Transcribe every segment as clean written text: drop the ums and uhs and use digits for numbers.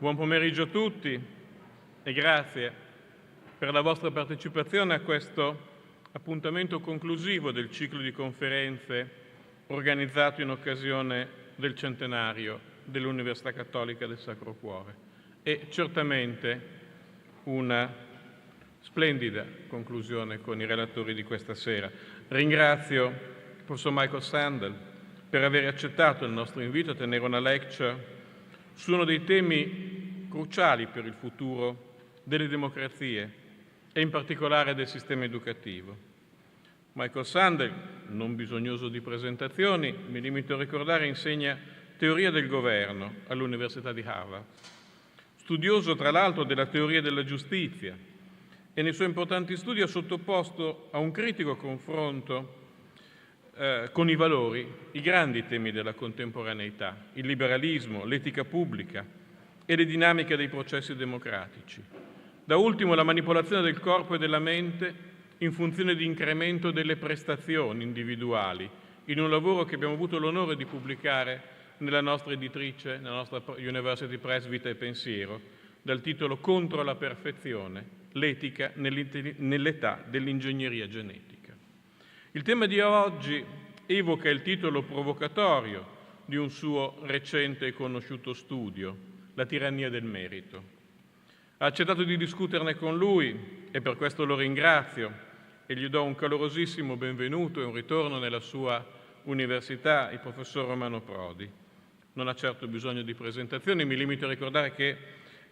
Buon pomeriggio a tutti e grazie per la vostra partecipazione a questo appuntamento conclusivo del ciclo di conferenze organizzato in occasione del centenario dell'Università Cattolica del Sacro Cuore. È certamente una splendida conclusione con i relatori di questa sera. Ringrazio il professor Michael Sandel per aver accettato il nostro invito a tenere una lecture su uno dei temi cruciali per il futuro delle democrazie e in particolare del sistema educativo. Michael Sandel, non bisognoso di presentazioni, mi limito a ricordare, insegna teoria del governo all'Università di Harvard, studioso tra l'altro della teoria della giustizia e nei suoi importanti studi ha sottoposto a un critico confronto con i valori, i grandi temi della contemporaneità, il liberalismo, l'etica pubblica e le dinamiche dei processi democratici. Da ultimo la manipolazione del corpo e della mente in funzione di incremento delle prestazioni individuali, in un lavoro che abbiamo avuto l'onore di pubblicare nella nostra editrice, nella nostra University Press Vita e Pensiero, dal titolo Contro la perfezione, l'etica nell'età dell'ingegneria genetica. Il tema di oggi evoca il titolo provocatorio di un suo recente e conosciuto studio, La tirannia del merito. Ha accettato di discuterne con lui e per questo lo ringrazio e gli do un calorosissimo benvenuto e un ritorno nella sua università, il professor Romano Prodi. Non ha certo bisogno di presentazioni, mi limito a ricordare che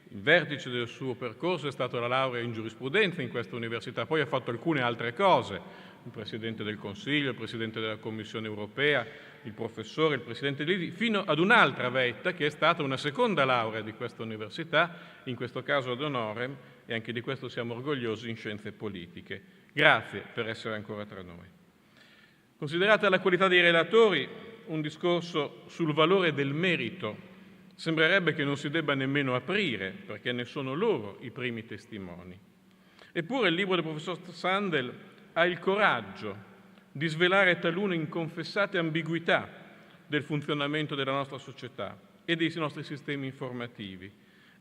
il vertice del suo percorso è stato la laurea in giurisprudenza in questa università, poi ha fatto alcune altre cose, il Presidente del Consiglio, il Presidente della Commissione Europea, il professore, il Presidente dell'IDI, fino ad un'altra vetta che è stata una seconda laurea di questa università, in questo caso ad honorem, e anche di questo siamo orgogliosi, in scienze politiche. Grazie per essere ancora tra noi. Considerata la qualità dei relatori, un discorso sul valore del merito sembrerebbe che non si debba nemmeno aprire, perché ne sono loro i primi testimoni. Eppure il libro del professor Sandel ha il coraggio di svelare talune inconfessate ambiguità del funzionamento della nostra società e dei nostri sistemi informativi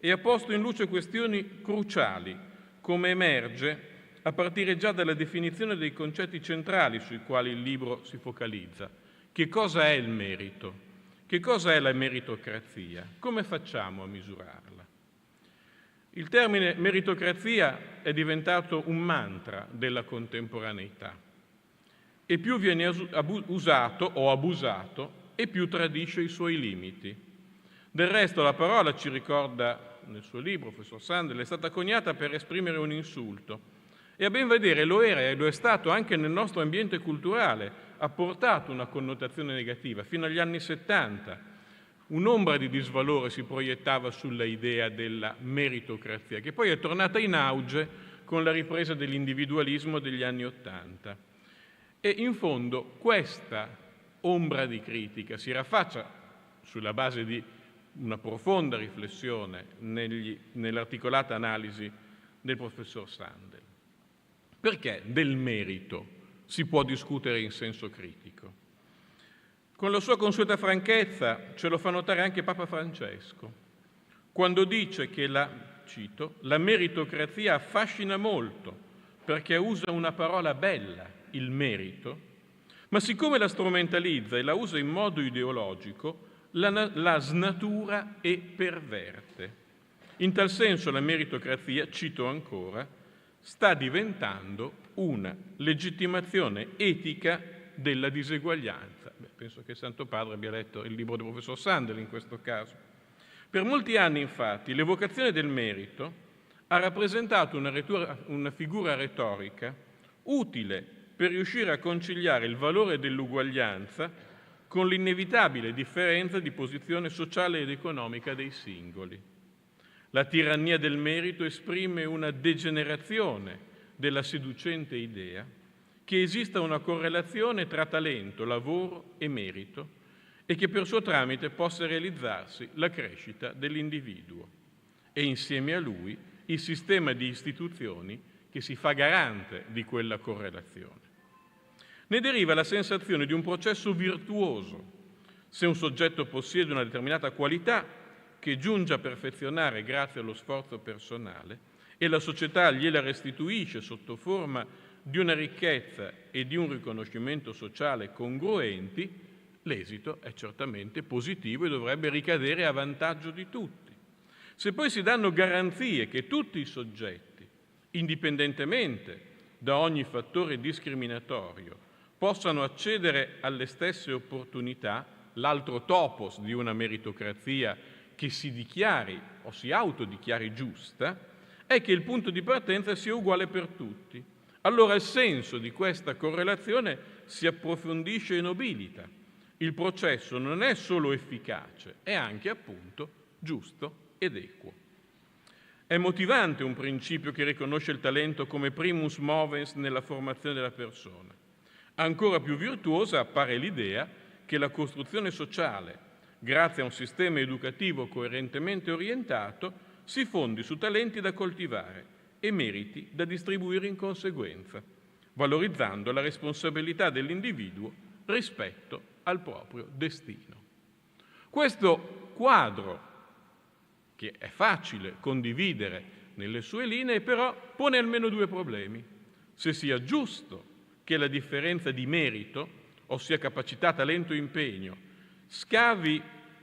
e ha posto in luce questioni cruciali, come emerge a partire già dalla definizione dei concetti centrali sui quali il libro si focalizza. Che cosa è il merito? Che cosa è la meritocrazia? Come facciamo a misurarla? Il termine meritocrazia è diventato un mantra della contemporaneità e più viene usato o abusato e più tradisce i suoi limiti. Del resto la parola, ci ricorda nel suo libro, professor Sandel, è stata coniata per esprimere un insulto e a ben vedere lo era e lo è stato anche nel nostro ambiente culturale, ha portato una connotazione negativa fino agli anni 70. Un'ombra di disvalore si proiettava sulla idea della meritocrazia, che poi è tornata in auge con la ripresa dell'individualismo degli anni '80. E in fondo questa ombra di critica si raffaccia sulla base di una profonda riflessione nell'articolata analisi del professor Sandel. Perché del merito si può discutere in senso critico? Con la sua consueta franchezza ce lo fa notare anche Papa Francesco, quando dice che cito, la meritocrazia affascina molto perché usa una parola bella, il merito, ma siccome la strumentalizza e la usa in modo ideologico, la snatura e perverte. In tal senso la meritocrazia, cito ancora, sta diventando una legittimazione etica della diseguaglianza. Penso che il Santo Padre abbia letto il libro del professor Sandel in questo caso. Per molti anni, infatti, l'evocazione del merito ha rappresentato una figura retorica utile per riuscire a conciliare il valore dell'uguaglianza con l'inevitabile differenza di posizione sociale ed economica dei singoli. La tirannia del merito esprime una degenerazione della seducente idea che esista una correlazione tra talento, lavoro e merito e che per suo tramite possa realizzarsi la crescita dell'individuo e insieme a lui il sistema di istituzioni che si fa garante di quella correlazione. Ne deriva la sensazione di un processo virtuoso. Se un soggetto possiede una determinata qualità, che giunge a perfezionare grazie allo sforzo personale e la società gliela restituisce sotto forma di una ricchezza e di un riconoscimento sociale congruenti, l'esito è certamente positivo e dovrebbe ricadere a vantaggio di tutti. Se poi si danno garanzie che tutti i soggetti, indipendentemente da ogni fattore discriminatorio, possano accedere alle stesse opportunità, l'altro topos di una meritocrazia che si dichiari o si autodichiari giusta, è che il punto di partenza sia uguale per tutti. Allora il senso di questa correlazione si approfondisce e nobilita. Il processo non è solo efficace, è anche appunto giusto ed equo. È motivante un principio che riconosce il talento come primus movens nella formazione della persona. Ancora più virtuosa appare l'idea che la costruzione sociale, grazie a un sistema educativo coerentemente orientato, si fondi su talenti da coltivare e meriti da distribuire in conseguenza, valorizzando la responsabilità dell'individuo rispetto al proprio destino. Questo quadro, che è facile condividere nelle sue linee, però pone almeno due problemi. Se sia giusto che la differenza di merito, ossia capacità, talento e impegno, scavi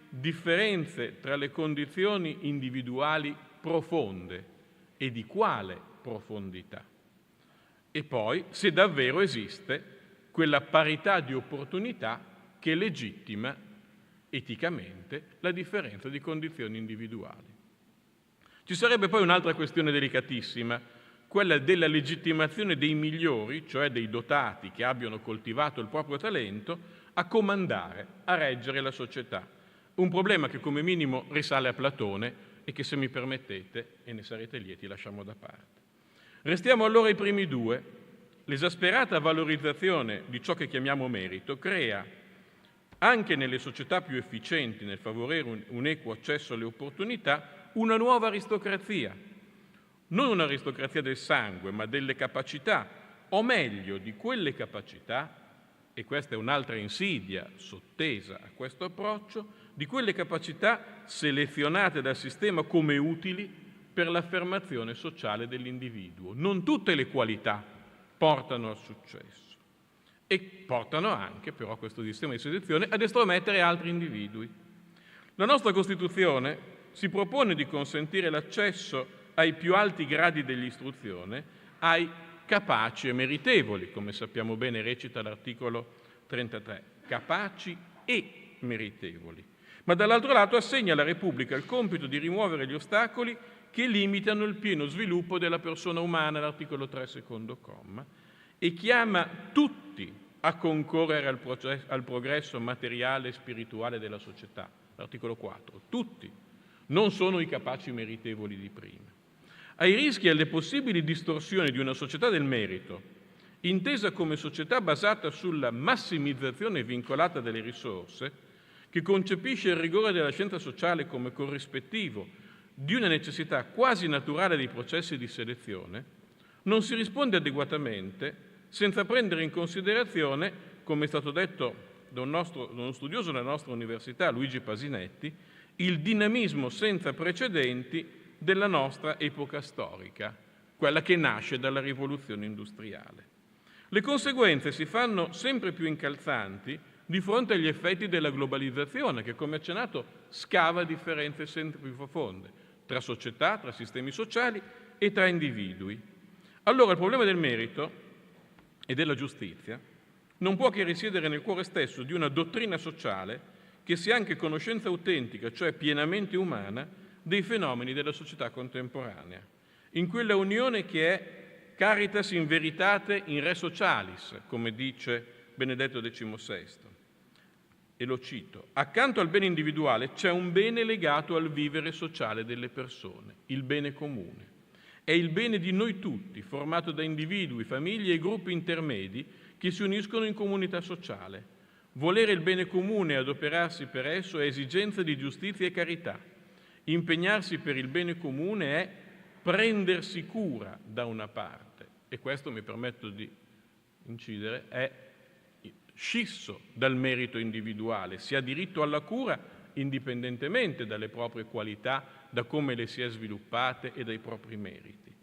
differenze tra le condizioni individuali profonde e di quale profondità. E poi se davvero esiste quella parità di opportunità che legittima eticamente la differenza di condizioni individuali. Ci sarebbe poi un'altra questione delicatissima, quella della legittimazione dei migliori, cioè dei dotati che abbiano coltivato il proprio talento, a comandare, a reggere la società. Un problema che come minimo risale a Platone e che, se mi permettete, e ne sarete lieti, lasciamo da parte. Restiamo allora ai primi due. L'esasperata valorizzazione di ciò che chiamiamo merito crea, anche nelle società più efficienti nel favorire un equo accesso alle opportunità, una nuova aristocrazia. Non un'aristocrazia del sangue, ma delle capacità, o meglio, di quelle capacità, e questa è un'altra insidia sottesa a questo approccio, di quelle capacità selezionate dal sistema come utili per l'affermazione sociale dell'individuo. Non tutte le qualità portano al successo e portano anche, però, questo sistema di selezione ad estromettere altri individui. La nostra Costituzione si propone di consentire l'accesso ai più alti gradi dell'istruzione ai capaci e meritevoli, come sappiamo bene recita l'articolo 33, capaci e meritevoli. Ma dall'altro lato assegna alla Repubblica il compito di rimuovere gli ostacoli che limitano il pieno sviluppo della persona umana, l'articolo 3, secondo comma, e chiama tutti a concorrere al progresso materiale e spirituale della società, l'articolo 4, tutti, non sono i capaci meritevoli di prima. Ai rischi e alle possibili distorsioni di una società del merito, intesa come società basata sulla massimizzazione vincolata delle risorse, che concepisce il rigore della scienza sociale come corrispettivo di una necessità quasi naturale dei processi di selezione, non si risponde adeguatamente senza prendere in considerazione, come è stato detto da uno studioso della nostra università, Luigi Pasinetti, il dinamismo senza precedenti della nostra epoca storica, quella che nasce dalla rivoluzione industriale. Le conseguenze si fanno sempre più incalzanti di fronte agli effetti della globalizzazione, che, come accennato, scava differenze sempre più profonde tra società, tra sistemi sociali e tra individui. Allora il problema del merito e della giustizia non può che risiedere nel cuore stesso di una dottrina sociale che sia anche conoscenza autentica, cioè pienamente umana, dei fenomeni della società contemporanea, in quella unione che è caritas in veritate in re socialis, come dice Benedetto XVI. E lo cito: accanto al bene individuale c'è un bene legato al vivere sociale delle persone, il bene comune. È il bene di noi tutti, formato da individui, famiglie e gruppi intermedi che si uniscono in comunità sociale. Volere il bene comune e adoperarsi per esso è esigenza di giustizia e carità. Impegnarsi per il bene comune è prendersi cura da una parte, e questo, mi permetto di incidere, è scisso dal merito individuale. Si ha diritto alla cura indipendentemente dalle proprie qualità, da come le si è sviluppate e dai propri meriti.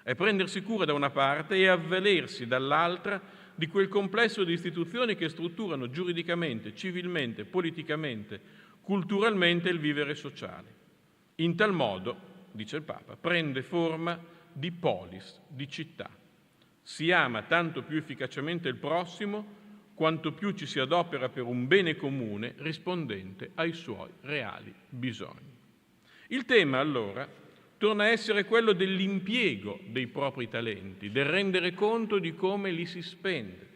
È prendersi cura da una parte e avvalersi dall'altra di quel complesso di istituzioni che strutturano giuridicamente, civilmente, politicamente, culturalmente il vivere sociale. In tal modo, dice il Papa, prende forma di polis, di città. Si ama tanto più efficacemente il prossimo quanto più ci si adopera per un bene comune rispondente ai suoi reali bisogni. Il tema, allora, torna a essere quello dell'impiego dei propri talenti, del rendere conto di come li si spende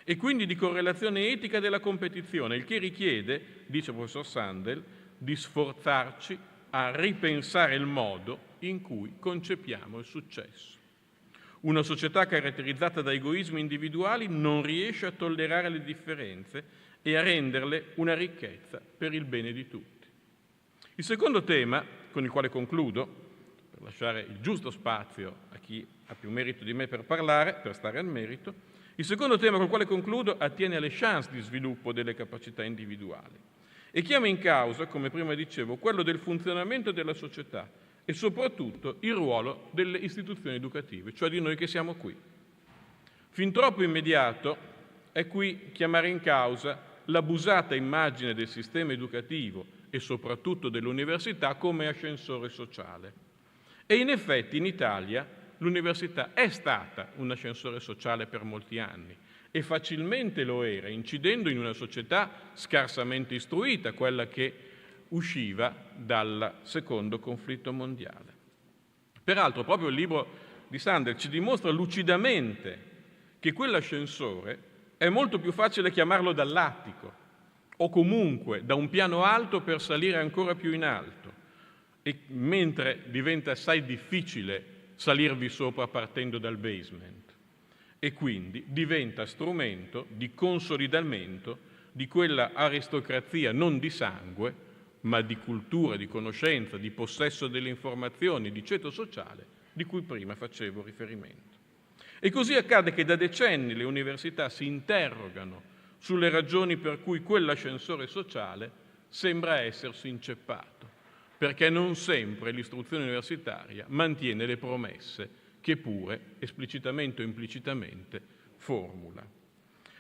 e quindi di correlazione etica della competizione, il che richiede, dice il professor Sandel, di sforzarci a ripensare il modo in cui concepiamo il successo. Una società caratterizzata da egoismi individuali non riesce a tollerare le differenze e a renderle una ricchezza per il bene di tutti. Il secondo tema, con il quale concludo, per lasciare il giusto spazio a chi ha più merito di me per parlare, per stare al merito, il secondo tema con il quale concludo attiene alle chance di sviluppo delle capacità individuali e chiama in causa, come prima dicevo, quello del funzionamento della società e soprattutto il ruolo delle istituzioni educative, cioè di noi che siamo qui. Fin troppo immediato è qui chiamare in causa l'abusata immagine del sistema educativo e soprattutto dell'università come ascensore sociale. E in effetti in Italia l'università è stata un ascensore sociale per molti anni e facilmente lo era, incidendo in una società scarsamente istruita, quella che usciva dal secondo conflitto mondiale. Peraltro proprio il libro di Sandel ci dimostra lucidamente che quell'ascensore è molto più facile chiamarlo dall'attico o comunque da un piano alto per salire ancora più in alto, e mentre diventa assai difficile salirvi sopra partendo dal basement e quindi diventa strumento di consolidamento di quella aristocrazia non di sangue, ma di cultura, di conoscenza, di possesso delle informazioni, di ceto sociale, di cui prima facevo riferimento. E così accade che da decenni le università si interrogano sulle ragioni per cui quell'ascensore sociale sembra essersi inceppato, perché non sempre l'istruzione universitaria mantiene le promesse che pure, esplicitamente o implicitamente, formula.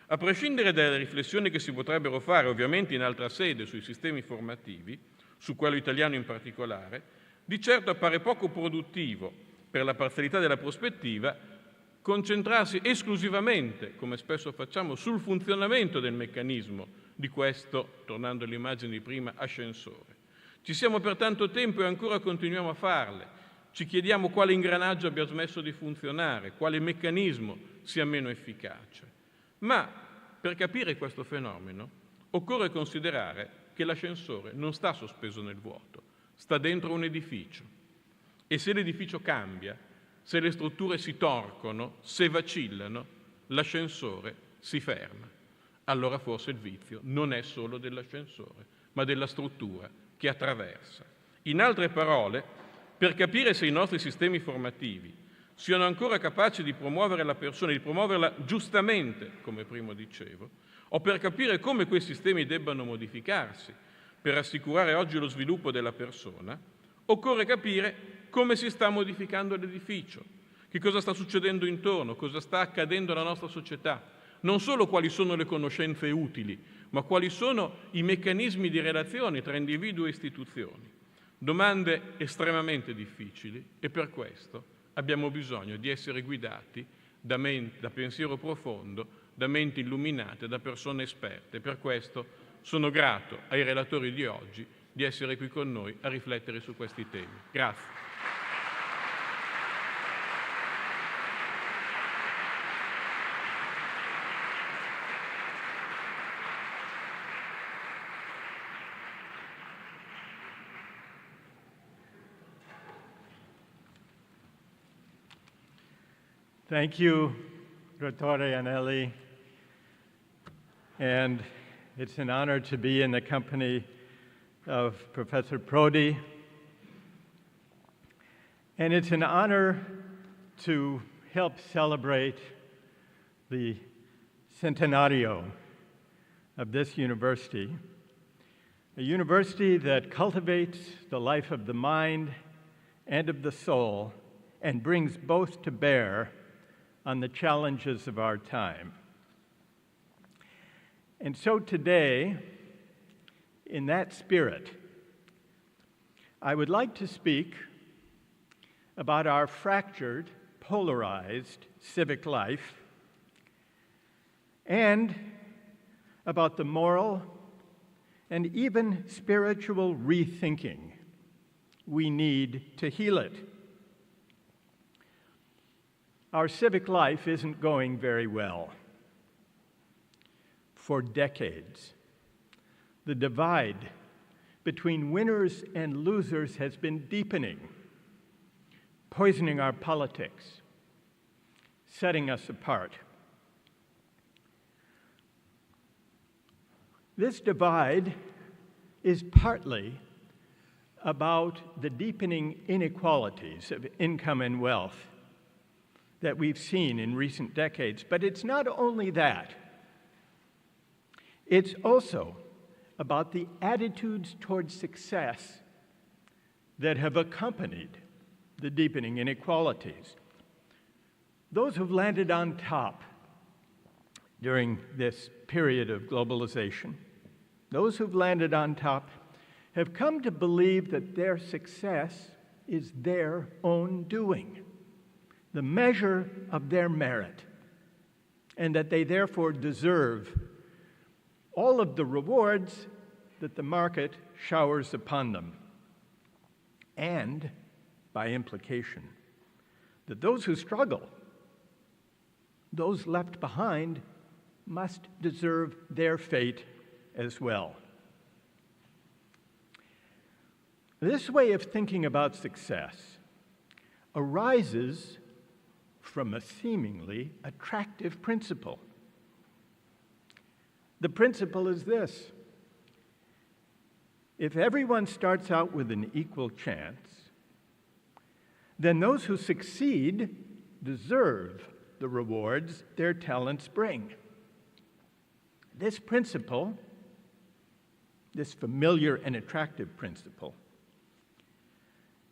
A prescindere dalle riflessioni che si potrebbero fare, ovviamente in altra sede, sui sistemi formativi, su quello italiano in particolare, di certo appare poco produttivo, per la parzialità della prospettiva, concentrarsi esclusivamente, come spesso facciamo, sul funzionamento del meccanismo di questo, tornando all'immagine di prima, ascensore. Ci siamo per tanto tempo e ancora continuiamo a farle. Ci chiediamo quale ingranaggio abbia smesso di funzionare, quale meccanismo sia meno efficace. Ma per capire questo fenomeno occorre considerare che l'ascensore non sta sospeso nel vuoto, sta dentro un edificio. E se l'edificio cambia, se le strutture si torcono, se vacillano, l'ascensore si ferma. Allora forse il vizio non è solo dell'ascensore, ma della struttura che attraversa. In altre parole, per capire se i nostri sistemi formativi siano ancora capaci di promuovere la persona, di promuoverla giustamente, come prima dicevo, o per capire come quei sistemi debbano modificarsi per assicurare oggi lo sviluppo della persona, occorre capire come si sta modificando l'edificio, che cosa sta succedendo intorno, cosa sta accadendo alla nostra società, non solo quali sono le conoscenze utili, ma quali sono i meccanismi di relazione tra individuo e istituzioni. Domande estremamente difficili e per questo abbiamo bisogno di essere guidati da pensiero profondo, da menti illuminate, da persone esperte. Per questo sono grato ai relatori di oggi di essere qui con noi a riflettere su questi temi. Grazie. Thank you, Rhetoric and Ellie. And it's an honor to be in the company of Professor Prodi. And it's an honor to help celebrate the centenario of this university a university that cultivates the life of the mind and of the soul and brings both to bear on the challenges of our time. And so today, in that spirit, I would like to speak about our fractured, polarized civic life and about the moral and even spiritual rethinking we need to heal it. Our civic life isn't going very well. For decades, the divide between winners and losers has been deepening, poisoning our politics, setting us apart. This divide is partly about the deepening inequalities of income and wealth that we've seen in recent decades. But it's not only that. It's also about the attitudes towards success that have accompanied the deepening inequalities. Those who've landed on top during this period of globalization, those who've landed on top have come to believe that their success is their own doing, the measure of their merit, and that they therefore deserve all of the rewards that the market showers upon them, and, by implication, that those who struggle, those left behind, must deserve their fate as well. This way of thinking about success arises from a seemingly attractive principle. The principle is this: if everyone starts out with an equal chance, then those who succeed deserve the rewards their talents bring. This principle, this familiar and attractive principle,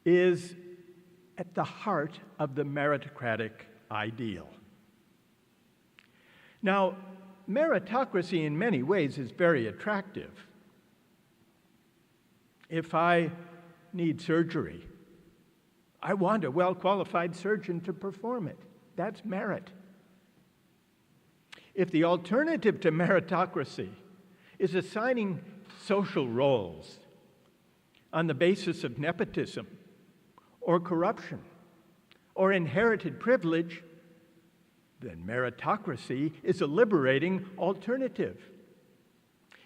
is at the heart of the meritocratic ideal. Now, meritocracy in many ways is very attractive. If I need surgery, I want a well-qualified surgeon to perform it. That's merit. If the alternative to meritocracy is assigning social roles on the basis of nepotism or corruption or inherited privilege, then meritocracy is a liberating alternative.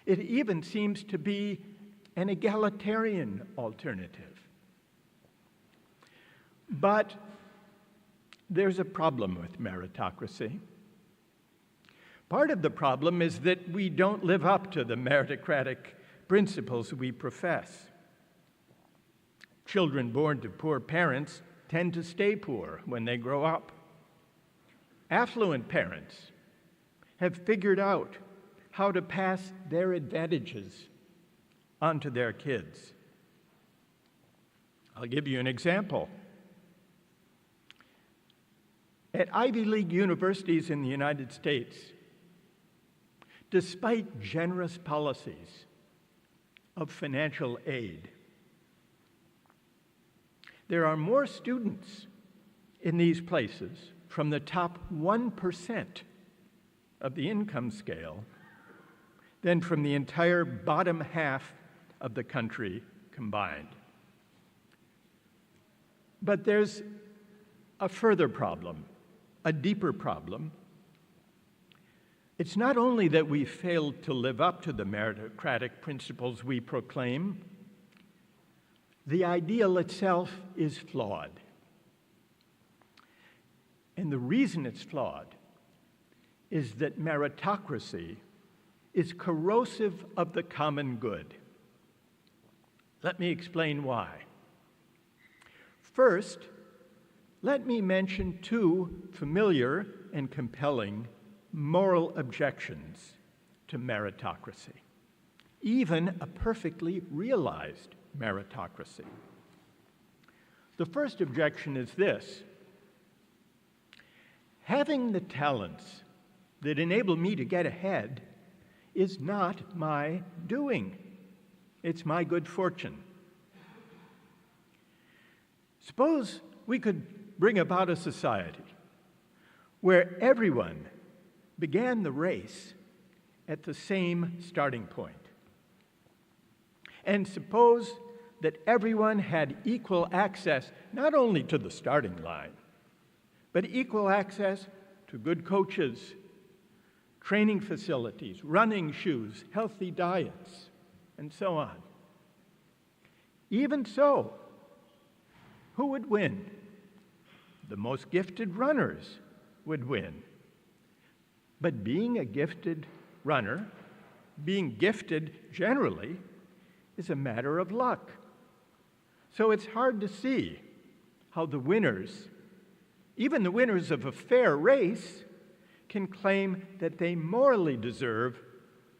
It even seems to be an egalitarian alternative. But there's a problem with meritocracy. Part of the problem is that we don't live up to the meritocratic principles we profess. Children born to poor parents tend to stay poor when they grow up. Affluent parents have figured out how to pass their advantages onto their kids. I'll give you an example. At Ivy League universities in the United States, despite generous policies of financial aid, there are more students in these places from the top 1% of the income scale than from the entire bottom half of the country combined. But there's a further problem, a deeper problem. It's not only that we failed to live up to the meritocratic principles we proclaim, the ideal itself is flawed. And the reason it's flawed is that meritocracy is corrosive of the common good. Let me explain why. First, let me mention two familiar and compelling moral objections to meritocracy. even a perfectly realized meritocracy. The first objection is this: having the talents that enable me to get ahead is not my doing. It's my good fortune. Suppose we could bring about a society where everyone began the race at the same starting point. And suppose that everyone had equal access not only to the starting line, but equal access to good coaches, training facilities, running shoes, healthy diets, and so on. Even so, who would win? The most gifted runners would win. But being a gifted runner, being gifted generally, is a matter of luck. So it's hard to see how the winners, even the winners of a fair race, can claim that they morally deserve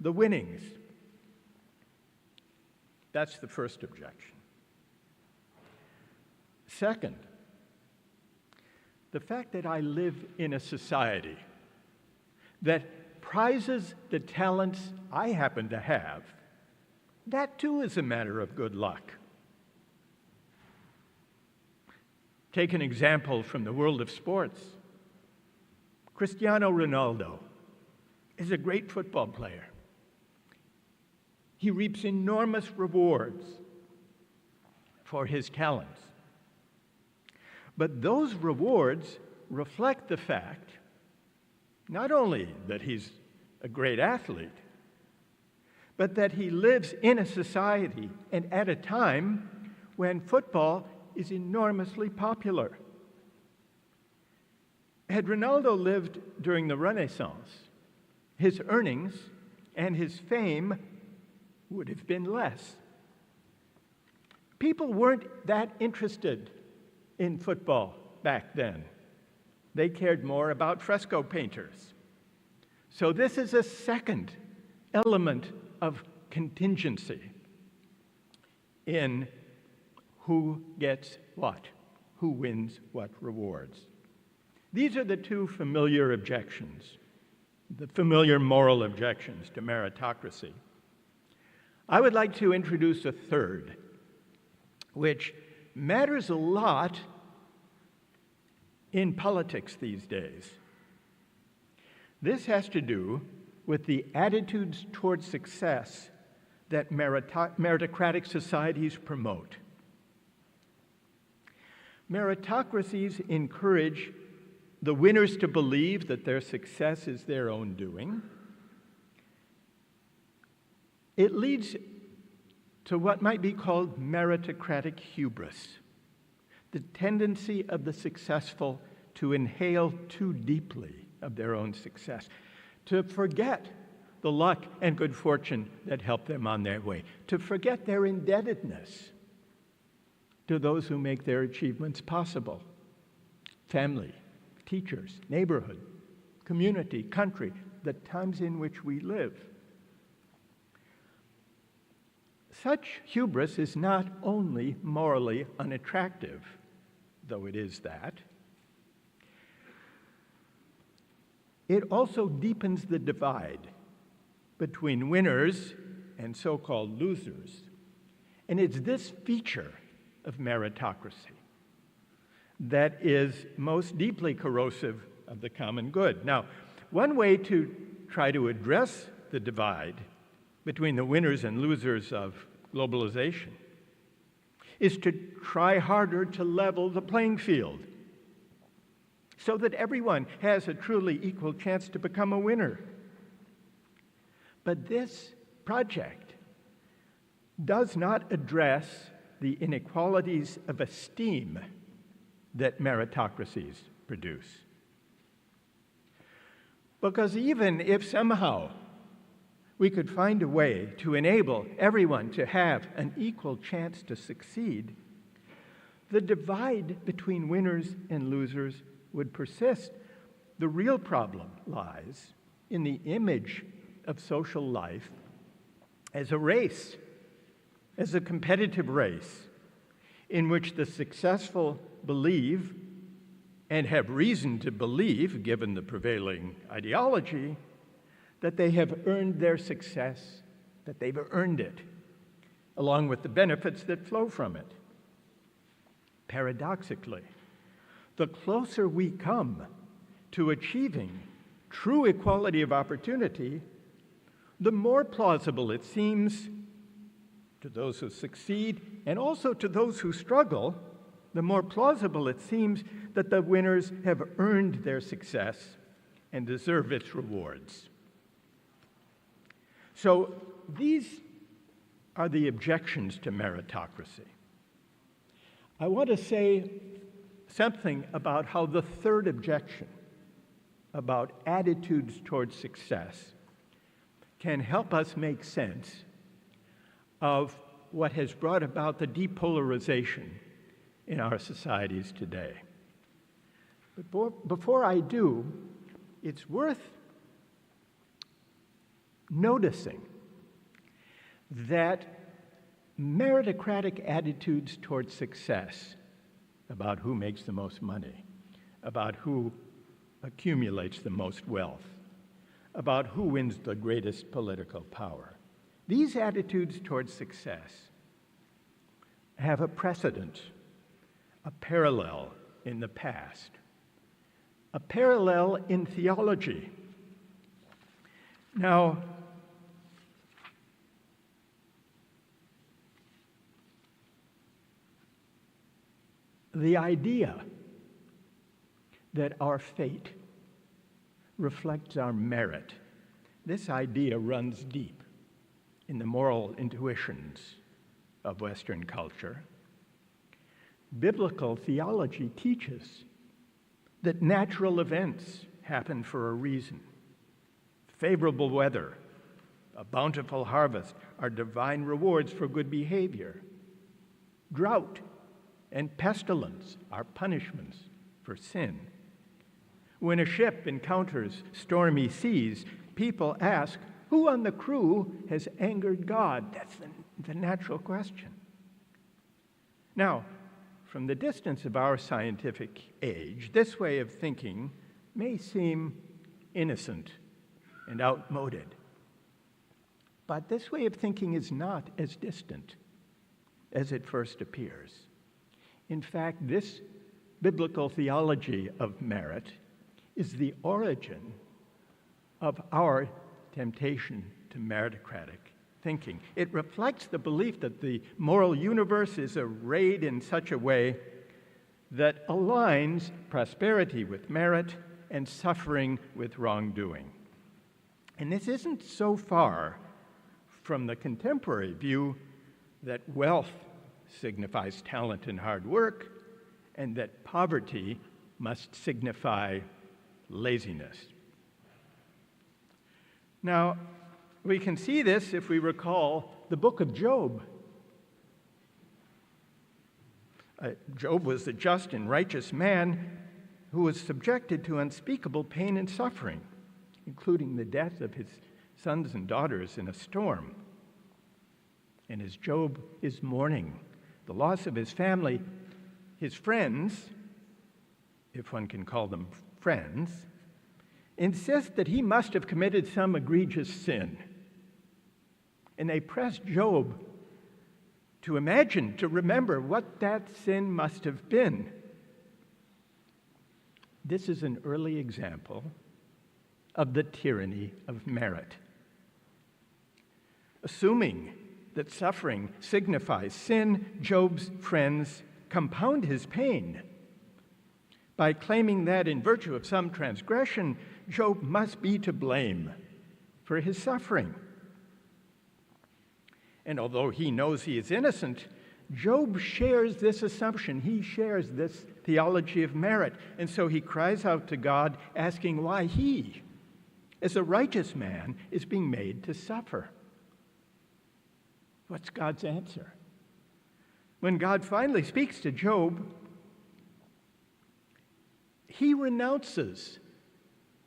the winnings. That's the first objection. Second, the fact that I live in a society that prizes the talents I happen to have, that too is a matter of good luck. Take an example from the world of sports. Cristiano Ronaldo is a great football player. He reaps enormous rewards for his talents. But those rewards reflect the fact not only that he's a great athlete, but that he lives in a society and at a time when football is enormously popular. Had Ronaldo lived during the Renaissance, his earnings and his fame would have been less. People weren't that interested in football back then. They cared more about fresco painters. So this is a second element of contingency in who gets what, who wins what rewards. These are the two familiar objections, the familiar moral objections to meritocracy. I would like to introduce a third, which matters a lot in politics these days. This has to do with the attitudes toward success that meritocratic societies promote. Meritocracies encourage the winners to believe that their success is their own doing. It leads to what might be called meritocratic hubris, the tendency of the successful to inhale too deeply of their own success, to forget the luck and good fortune that helped them on their way, to forget their indebtedness to those who make their achievements possible: family, teachers, neighborhood, community, country, the times in which we live. Such hubris is not only morally unattractive, though it is that, it also deepens the divide between winners and so-called losers. And it's this feature of meritocracy that is most deeply corrosive of the common good. Now, one way to try to address the divide between the winners and losers of globalization is to try harder to level the playing field so that everyone has a truly equal chance to become a winner. But this project does not address the inequalities of esteem that meritocracies produce. Because even if somehow we could find a way to enable everyone to have an equal chance to succeed, the divide between winners and losers would persist. The real problem lies in the image of social life as a race, as a competitive race, in which the successful believe, and have reason to believe, given the prevailing ideology, that they have earned their success, that they've earned it, along with the benefits that flow from it. Paradoxically, the closer we come to achieving true equality of opportunity, the more plausible it seems to those who succeed and also to those who struggle, the more plausible it seems that the winners have earned their success and deserve its rewards. So these are the objections to meritocracy. I want to say something about how the third objection, about attitudes towards success, can help us make sense of what has brought about the depolarization in our societies today. But before I do, it's worth noticing that meritocratic attitudes towards success, about who makes the most money, about who accumulates the most wealth, about who wins the greatest political power, these attitudes towards success have a precedent, a parallel in the past, a parallel in theology. Now, the idea that our fate reflects our merit, this idea runs deep in the moral intuitions of Western culture. Biblical theology teaches that natural events happen for a reason. Favorable weather, a bountiful harvest are divine rewards for good behavior. Drought and pestilence are punishments for sin. When a ship encounters stormy seas, people ask, who on the crew has angered God? That's the natural question. Now, from the distance of our scientific age, this way of thinking may seem innocent and outmoded. But this way of thinking is not as distant as it first appears. In fact, this biblical theology of merit is the origin of our temptation to meritocratic thinking. It reflects the belief that the moral universe is arrayed in such a way that aligns prosperity with merit and suffering with wrongdoing. And this isn't so far from the contemporary view that wealth signifies talent and hard work, and that poverty must signify laziness. Now, we can see this if we recall the book of Job. Job was a just and righteous man who was subjected to unspeakable pain and suffering, including the death of his sons and daughters in a storm. And as Job is mourning the loss of his family, his friends, if one can call them friends, insist that he must have committed some egregious sin. And they press Job to imagine, to remember what that sin must have been. This is an early example of the tyranny of merit. Assuming that suffering signifies sin, Job's friends compound his pain by claiming that in virtue of some transgression, Job must be to blame for his suffering. And although he knows he is innocent, Job shares this assumption. He shares this theology of merit. And so he cries out to God, asking why he, as a righteous man, is being made to suffer. What's God's answer? When God finally speaks to Job, he renounces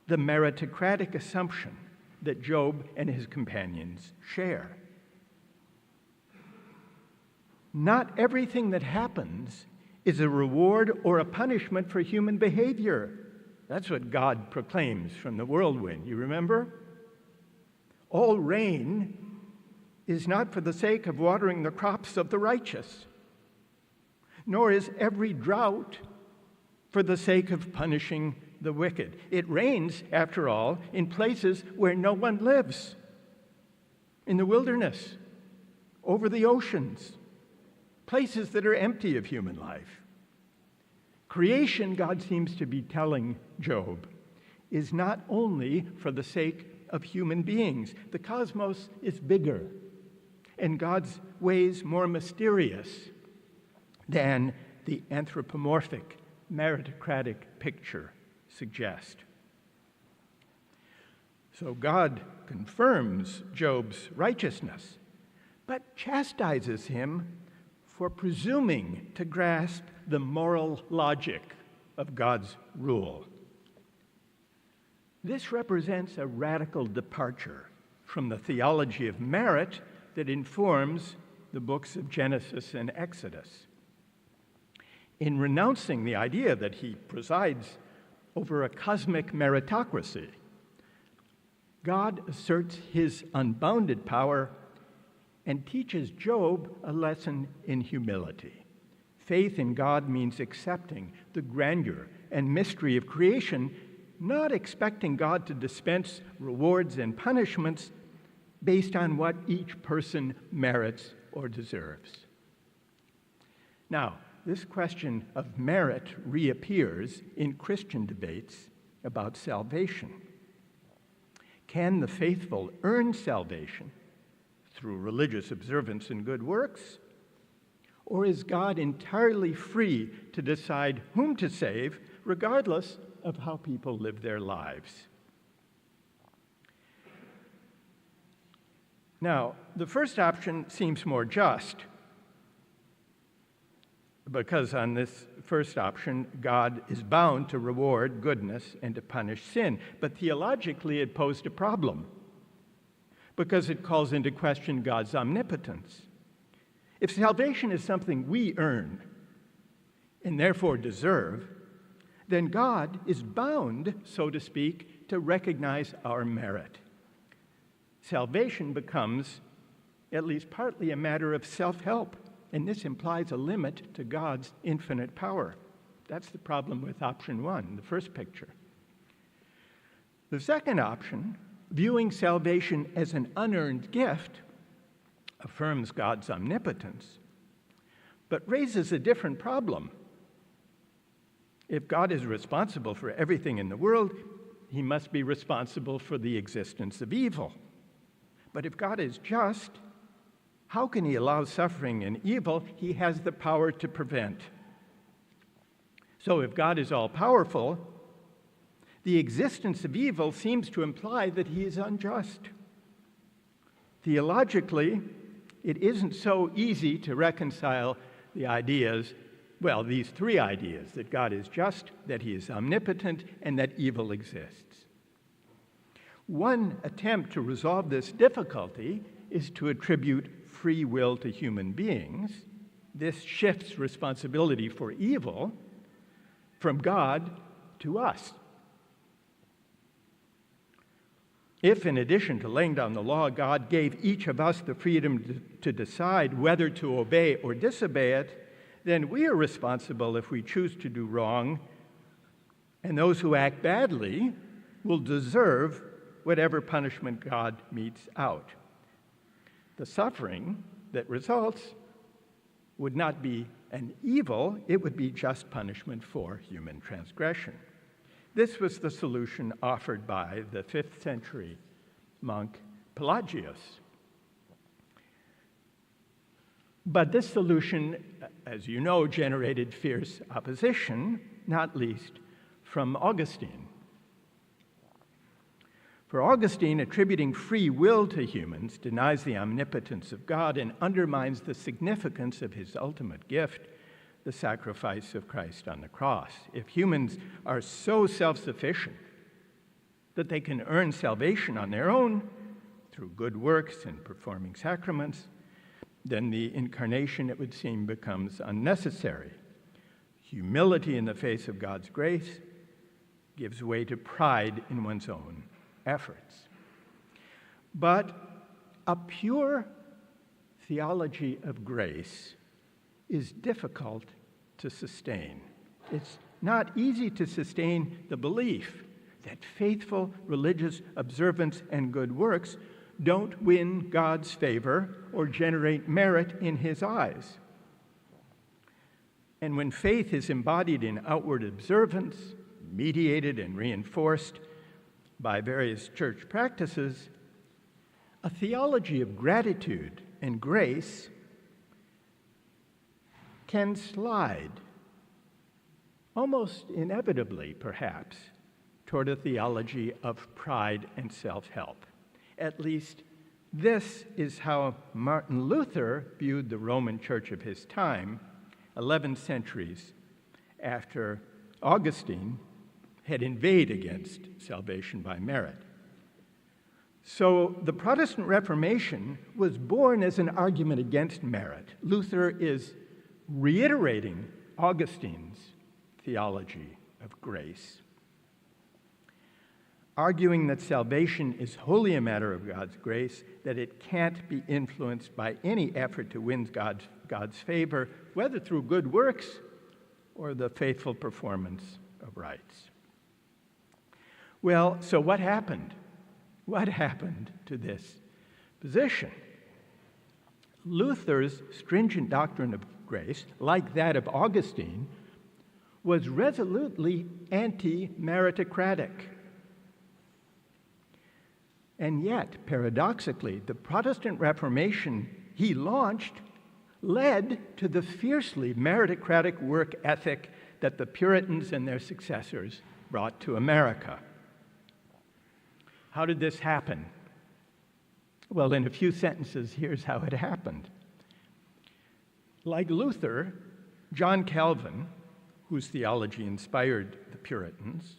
the meritocratic assumption that Job and his companions share. Not everything that happens is a reward or a punishment for human behavior. That's what God proclaims from the whirlwind, you remember? All rain is not for the sake of watering the crops of the righteous, nor is every drought for the sake of punishing the wicked. It rains, after all, in places where no one lives, in the wilderness, over the oceans, places that are empty of human life. Creation, God seems to be telling Job, is not only for the sake of human beings. The cosmos is bigger, and God's ways more mysterious than the anthropomorphic, meritocratic picture suggests. So God confirms Job's righteousness, but chastises him for presuming to grasp the moral logic of God's rule. This represents a radical departure from the theology of merit that informs the books of Genesis and Exodus. In renouncing the idea that he presides over a cosmic meritocracy, God asserts his unbounded power and teaches Job a lesson in humility. Faith in God means accepting the grandeur and mystery of creation, not expecting God to dispense rewards and punishments based on what each person merits or deserves. Now, this question of merit reappears in Christian debates about salvation. Can the faithful earn salvation through religious observance and good works? Or is God entirely free to decide whom to save, regardless of how people live their lives? Now, the first option seems more just, because on this first option, God is bound to reward goodness and to punish sin. But theologically, it posed a problem, because it calls into question God's omnipotence. If salvation is something we earn and therefore deserve, then God is bound, so to speak, to recognize our merit. Salvation becomes, at least partly, a matter of self-help, and this implies a limit to God's infinite power. That's the problem with option one, the first picture. The second option, viewing salvation as an unearned gift, affirms God's omnipotence, but raises a different problem. If God is responsible for everything in the world, he must be responsible for the existence of evil. But if God is just, how can he allow suffering and evil he has the power to prevent? So if God is all-powerful, the existence of evil seems to imply that he is unjust. Theologically, it isn't so easy to reconcile the ideas, well, these three ideas, that God is just, that he is omnipotent, and that evil exists. One attempt to resolve this difficulty is to attribute free will to human beings. This shifts responsibility for evil from God to us. If, in addition to laying down the law, God gave each of us the freedom to decide whether to obey or disobey it, then we are responsible if we choose to do wrong, and those who act badly will deserve whatever punishment God metes out. The suffering that results would not be an evil, it would be just punishment for human transgression. This was the solution offered by the 5th century monk Pelagius. But this solution, as you know, generated fierce opposition, not least from Augustine. For Augustine, attributing free will to humans denies the omnipotence of God and undermines the significance of his ultimate gift, the sacrifice of Christ on the cross. If humans are so self-sufficient that they can earn salvation on their own through good works and performing sacraments, then the incarnation, it would seem, becomes unnecessary. Humility in the face of God's grace gives way to pride in one's own efforts. But a pure theology of grace is difficult to sustain. It's not easy to sustain the belief that faithful religious observance and good works don't win God's favor or generate merit in his eyes. And when faith is embodied in outward observance, mediated and reinforced by various church practices, a theology of gratitude and grace can slide, almost inevitably perhaps, toward a theology of pride and self-help. At least this is how Martin Luther viewed the Roman Church of his time, 11 centuries after Augustine had inveighed against salvation by merit. So the Protestant Reformation was born as an argument against merit. Luther is reiterating Augustine's theology of grace, arguing that salvation is wholly a matter of God's grace, that it can't be influenced by any effort to win God's favor, whether through good works or the faithful performance of rites. Well, so what happened? What happened to this position? Luther's stringent doctrine of grace, like that of Augustine, was resolutely anti-meritocratic. And yet, paradoxically, the Protestant Reformation he launched led to the fiercely meritocratic work ethic that the Puritans and their successors brought to America. How did this happen? Well, in a few sentences, here's how it happened. Like Luther, John Calvin, whose theology inspired the Puritans,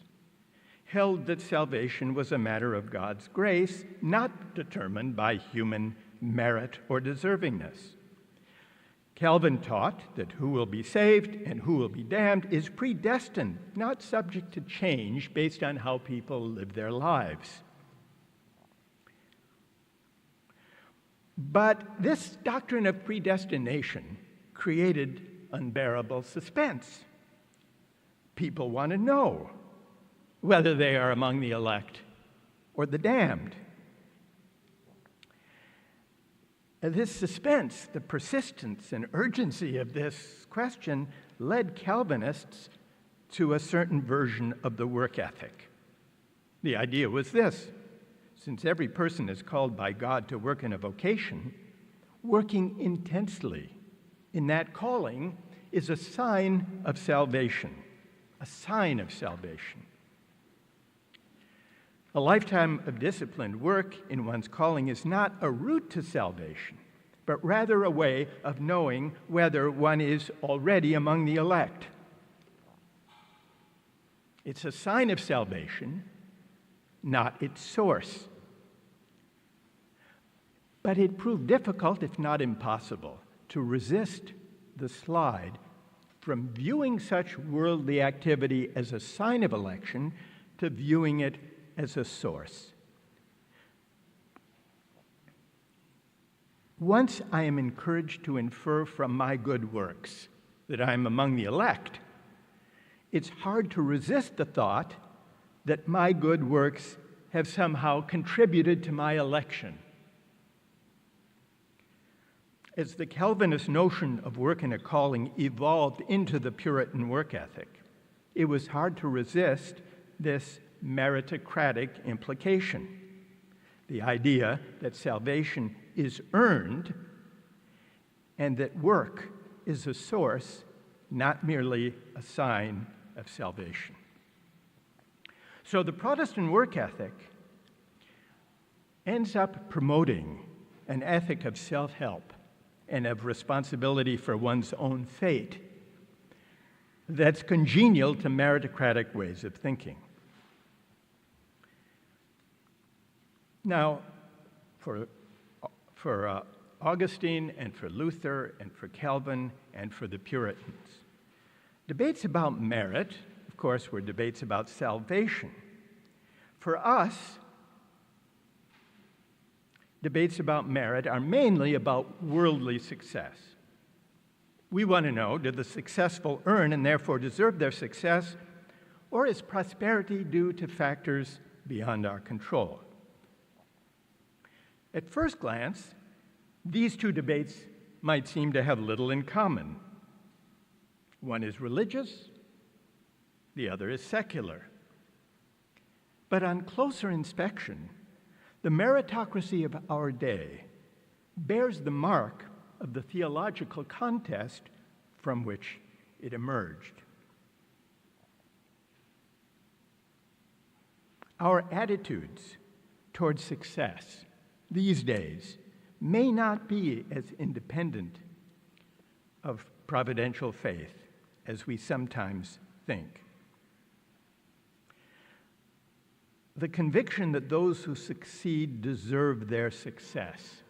held that salvation was a matter of God's grace, not determined by human merit or deservingness. Calvin taught that who will be saved and who will be damned is predestined, not subject to change based on how people live their lives. But this doctrine of predestination created unbearable suspense. People want to know whether they are among the elect or the damned. This suspense, the persistence and urgency of this question led Calvinists to a certain version of the work ethic. The idea was this: since every person is called by God to work in a vocation, working intensely in that calling is a sign of salvation, a sign of salvation. A lifetime of disciplined work in one's calling is not a route to salvation, but rather a way of knowing whether one is already among the elect. It's a sign of salvation, not its source. But it proved difficult, if not impossible, to resist the slide from viewing such worldly activity as a sign of election to viewing it as a source. Once I am encouraged to infer from my good works that I am among the elect, it's hard to resist the thought that my good works have somehow contributed to my election. As the Calvinist notion of work and a calling evolved into the Puritan work ethic, it was hard to resist this meritocratic implication, the idea that salvation is earned and that work is a source, not merely a sign of salvation. So the Protestant work ethic ends up promoting an ethic of self-help and of responsibility for one's own fate that's congenial to meritocratic ways of thinking. Now, for Augustine and for Luther and for Calvin and for the Puritans. Debates about merit, of course, were debates about salvation. For us, debates about merit are mainly about worldly success. We want to know, did the successful earn and therefore deserve their success, or is prosperity due to factors beyond our control? At first glance, these two debates might seem to have little in common. One is religious, the other is secular. But on closer inspection, the meritocracy of our day bears the mark of the theological contest from which it emerged. Our attitudes towards success these days may not be as independent of providential faith as we sometimes think. The conviction that those who succeed deserve their success.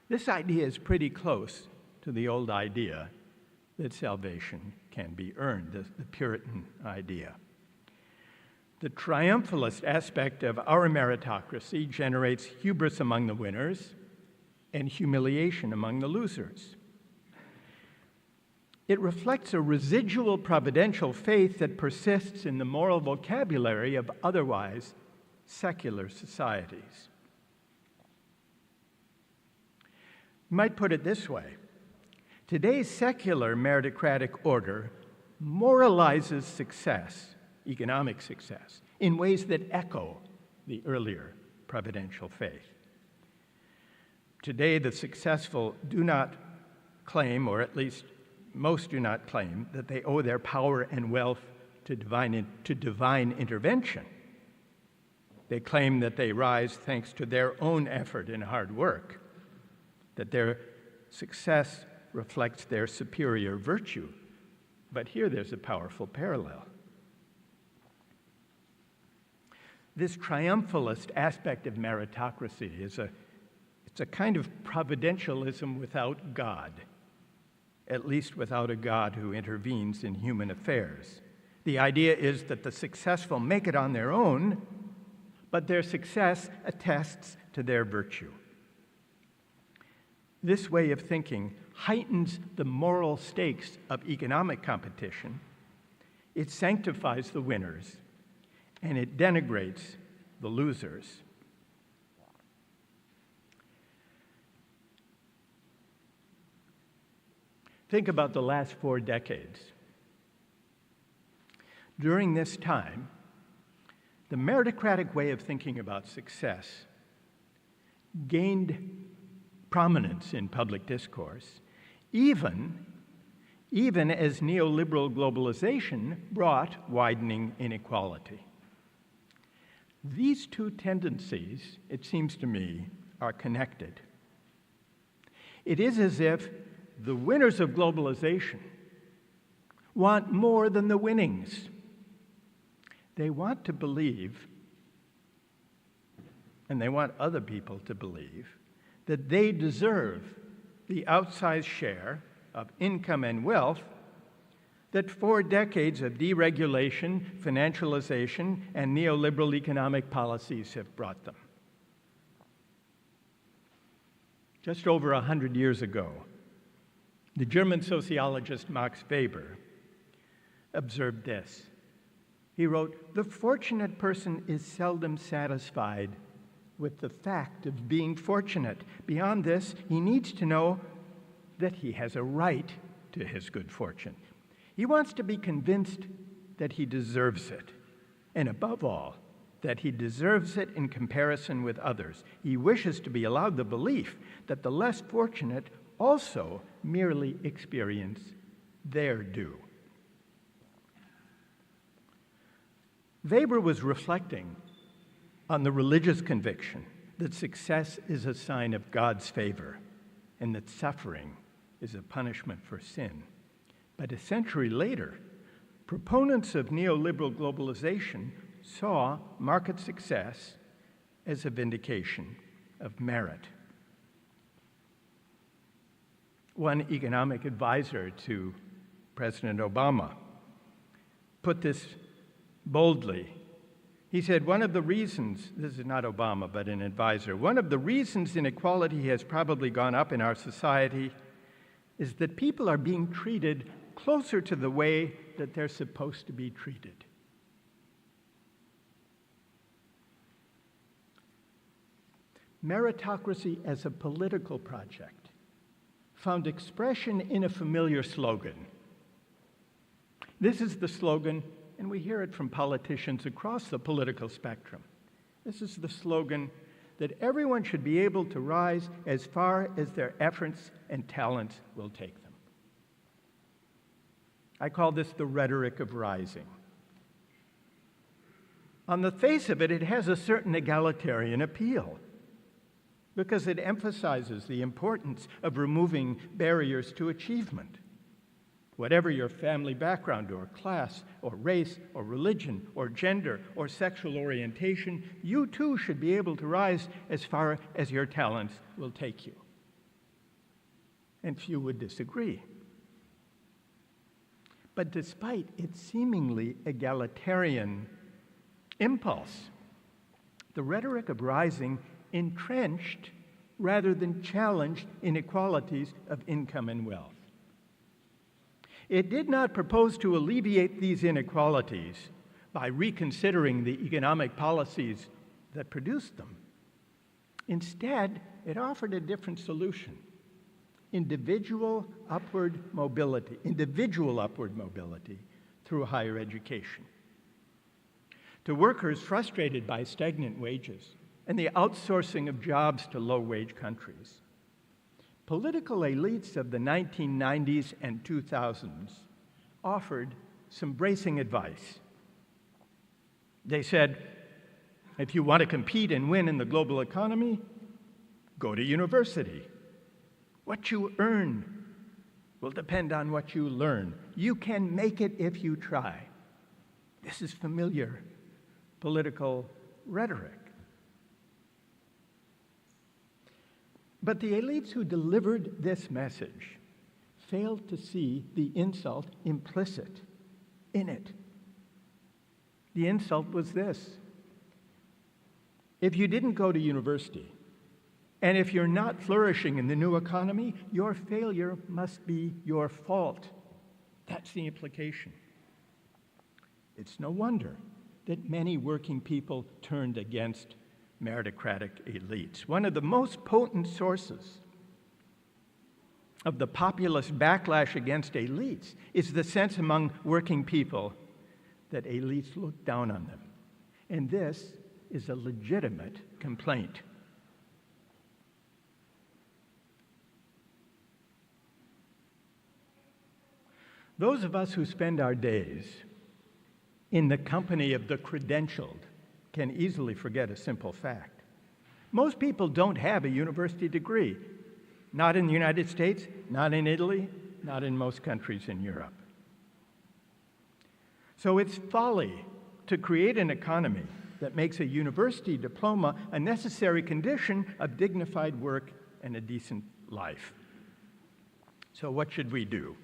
This idea is pretty close to the old idea that salvation can be earned, the Puritan idea. The triumphalist aspect of our meritocracy generates hubris among the winners and humiliation among the losers. It reflects a residual providential faith that persists in the moral vocabulary of otherwise secular societies. You might put it this way: today's secular meritocratic order moralizes success, economic success, in ways that echo the earlier providential faith. Today, the successful do not claim, or at least most do not claim, that they owe their power and wealth to divine intervention. They claim that they rise thanks to their own effort and hard work, that their success reflects their superior virtue. But here there's a powerful parallel. This triumphalist aspect of meritocracy is a kind of providentialism without God, at least without a God who intervenes in human affairs. The idea is that the successful make it on their own, but their success attests to their virtue. This way of thinking heightens the moral stakes of economic competition. It sanctifies the winners, and it denigrates the losers. Think about the last 4 decades. During this time, the meritocratic way of thinking about success gained prominence in public discourse, even as neoliberal globalization brought widening inequality. These two tendencies, it seems to me, are connected. It is as if the winners of globalization want more than the winnings. They want to believe, and they want other people to believe, that they deserve the outsized share of income and wealth that 4 decades of deregulation, financialization, and neoliberal economic policies have brought them. Just over 100 years ago, the German sociologist Max Weber observed this. He wrote, "The fortunate person is seldom satisfied with the fact of being fortunate. Beyond this, he needs to know that he has a right to his good fortune. He wants to be convinced that he deserves it, and above all, that he deserves it in comparison with others. He wishes to be allowed the belief that the less fortunate also merely experience their due." Weber was reflecting on the religious conviction that success is a sign of God's favor and that suffering is a punishment for sin. But a century later, proponents of neoliberal globalization saw market success as a vindication of merit. One economic advisor to President Obama put this boldly. He said, one of the reasons, this is not Obama, but an advisor, one of the reasons inequality has probably gone up in our society is that people are being treated closer to the way that they're supposed to be treated. Meritocracy as a political project found expression in a familiar slogan. This is the slogan, and we hear it from politicians across the political spectrum. This is the slogan that everyone should be able to rise as far as their efforts and talents will take them. I call this the rhetoric of rising. On the face of it, it has a certain egalitarian appeal because it emphasizes the importance of removing barriers to achievement. Whatever your family background or class or race or religion or gender or sexual orientation, you too should be able to rise as far as your talents will take you. And few would disagree. But despite its seemingly egalitarian impulse, the rhetoric of rising entrenched rather than challenged inequalities of income and wealth. It did not propose to alleviate these inequalities by reconsidering the economic policies that produced them. Instead, it offered a different solution: individual upward mobility through higher education. To workers frustrated by stagnant wages and the outsourcing of jobs to low-wage countries, political elites of the 1990s and 2000s offered some bracing advice. They said, if you want to compete and win in the global economy, go to university. What you earn will depend on what you learn. You can make it if you try. This is familiar political rhetoric. But the elites who delivered this message failed to see the insult implicit in it. The insult was this: if you didn't go to university, and if you're not flourishing in the new economy, your failure must be your fault. That's the implication. It's no wonder that many working people turned against meritocratic elites. One of the most potent sources of the populist backlash against elites is the sense among working people that elites look down on them. And this is a legitimate complaint. Those of us who spend our days in the company of the credentialed can easily forget a simple fact. Most people don't have a university degree. Not in the United States, not in Italy, not in most countries in Europe. So it's folly to create an economy that makes a university diploma a necessary condition of dignified work and a decent life. So what should we do?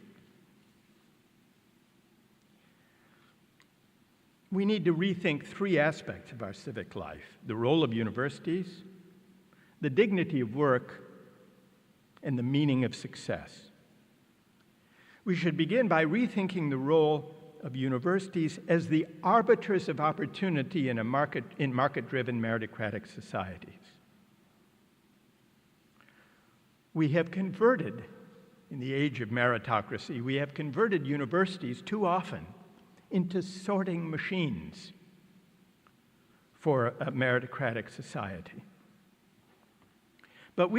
We need to rethink three aspects of our civic life: the role of universities, the dignity of work, and the meaning of success. We should begin by rethinking the role of universities as the arbiters of opportunity in market-driven meritocratic societies. We have converted, in the age of meritocracy, we have converted universities too often into sorting machines for a meritocratic society. But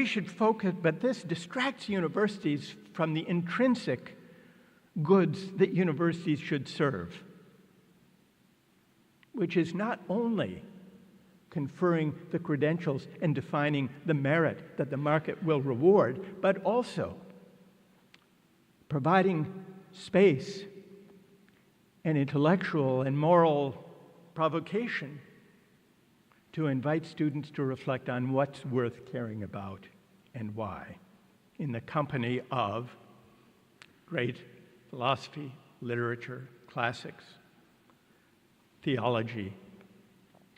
this distracts universities from the intrinsic goods that universities should serve, which is not only conferring the credentials and defining the merit that the market will reward, but also providing space and intellectual and moral provocation to invite students to reflect on what's worth caring about and why. in the company of great philosophy, literature, classics, theology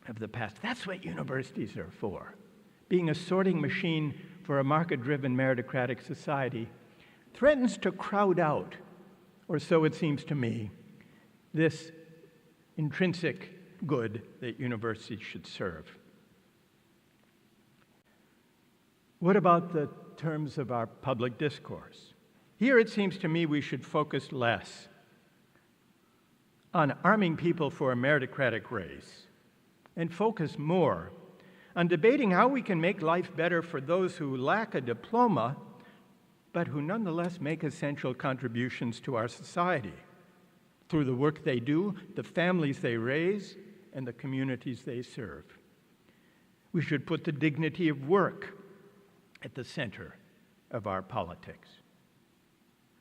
of the past. That's what universities are for. Being a sorting machine for a market-driven meritocratic society threatens to crowd out, or so it seems to me, this intrinsic good that universities should serve. What about the terms of our public discourse? Here it seems to me we should focus less on arming people for a meritocratic race and focus more on debating how we can make life better for those who lack a diploma but who nonetheless make essential contributions to our society through the work they do, the families they raise, and the communities they serve. We should put the dignity of work at the center of our politics.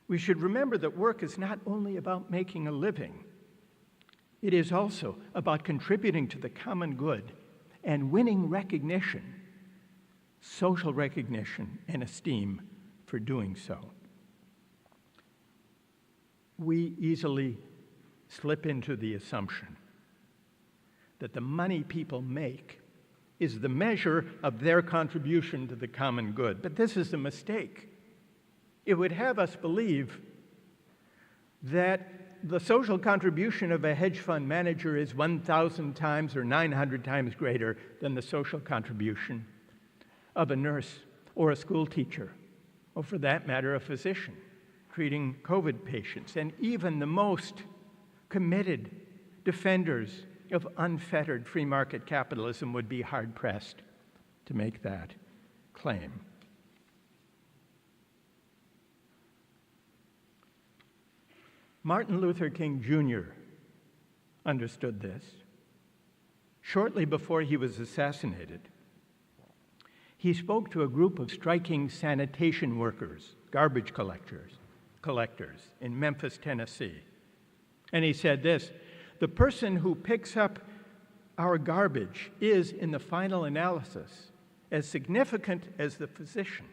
We should remember that work is not only about making a living, it is also about contributing to the common good and winning recognition, social recognition and esteem for doing so. We easily slip into the assumption that the money people make is the measure of their contribution to the common good. But this is a mistake. It would have us believe that the social contribution of a hedge fund manager is 1,000 times or 900 times greater than the social contribution of a nurse or a school teacher, or for that matter, a physician treating COVID patients. And even the most committed defenders of unfettered free market capitalism would be hard-pressed to make that claim. Martin Luther King Jr. understood this. Shortly before he was assassinated, he spoke to a group of striking sanitation workers, garbage collectors in Memphis, Tennessee. And he said this: "The person who picks up our garbage is, in the final analysis, as significant as the physician.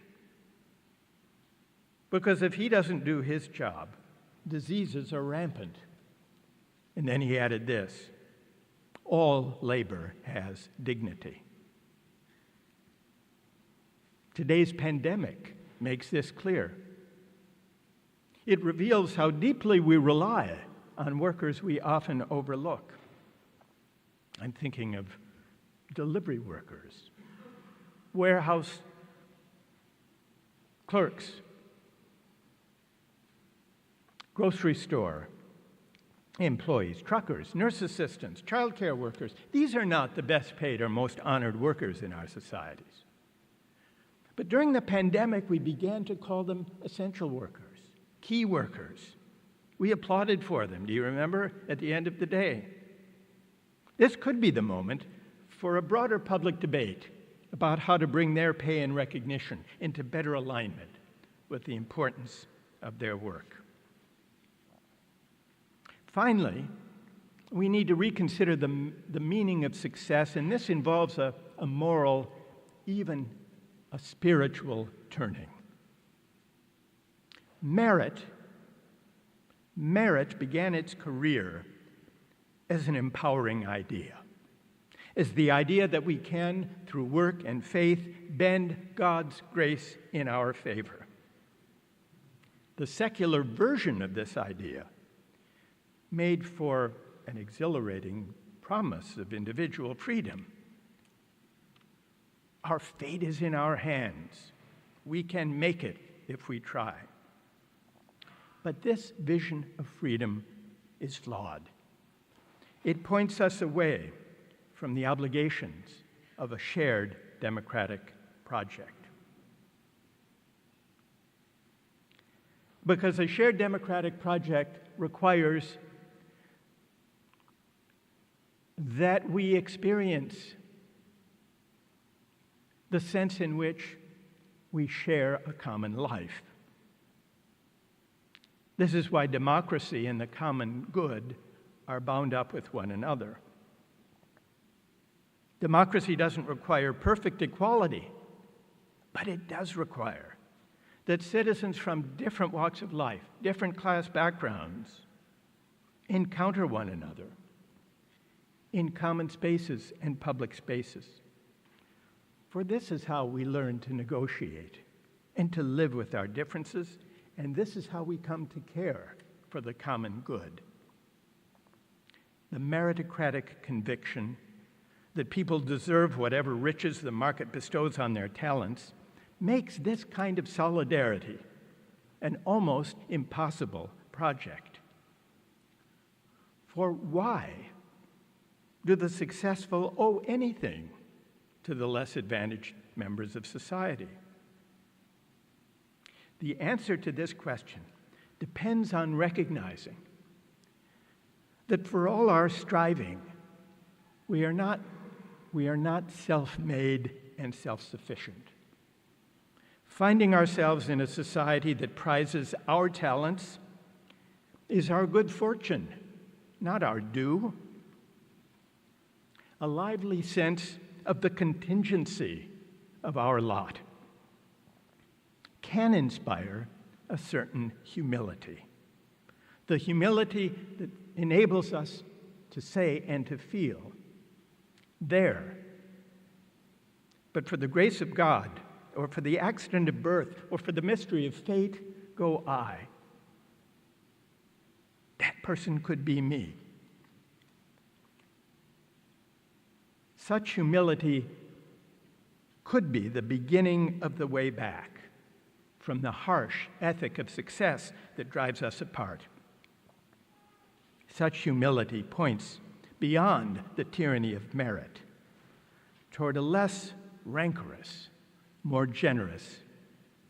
Because if he doesn't do his job, diseases are rampant." And then he added this: "All labor has dignity." Today's pandemic makes this clear. It reveals how deeply we rely on workers we often overlook. I'm thinking of delivery workers, warehouse clerks, grocery store employees, truckers, nurse assistants, childcare workers. These are not the best paid or most honored workers in our societies. But during the pandemic, we began to call them essential workers, key workers. We applauded for them, do you remember, at the end of the day? This could be the moment for a broader public debate about how to bring their pay and recognition into better alignment with the importance of their work. Finally, we need to reconsider the meaning of success, and this involves a moral, even a spiritual turning. Merit began its career as an empowering idea, as the idea that we can, through work and faith, bend God's grace in our favor. The secular version of this idea made for an exhilarating promise of individual freedom. Our fate is in our hands. We can make it if we try. But this vision of freedom is flawed. It points us away from the obligations of a shared democratic project. Because a shared democratic project requires that we experience the sense in which we share a common life. This is why democracy and the common good are bound up with one another. Democracy doesn't require perfect equality, but it does require that citizens from different walks of life, different class backgrounds, encounter one another in common spaces and public spaces. For this is how we learn to negotiate and to live with our differences, and this is how we come to care for the common good. The meritocratic conviction that people deserve whatever riches the market bestows on their talents makes this kind of solidarity an almost impossible project. For why do the successful owe anything to the less advantaged members of society? The answer to this question depends on recognizing that for all our striving, we are not self-made and self-sufficient. Finding ourselves in a society that prizes our talents is our good fortune, not our due. A lively sense of the contingency of our lot can inspire a certain humility. The humility that enables us to say and to feel, there, but for the grace of God, or for the accident of birth, or for the mystery of fate, go I. That person could be me. Such humility could be the beginning of the way back from the harsh ethic of success that drives us apart. Such humility points beyond the tyranny of merit toward a less rancorous, more generous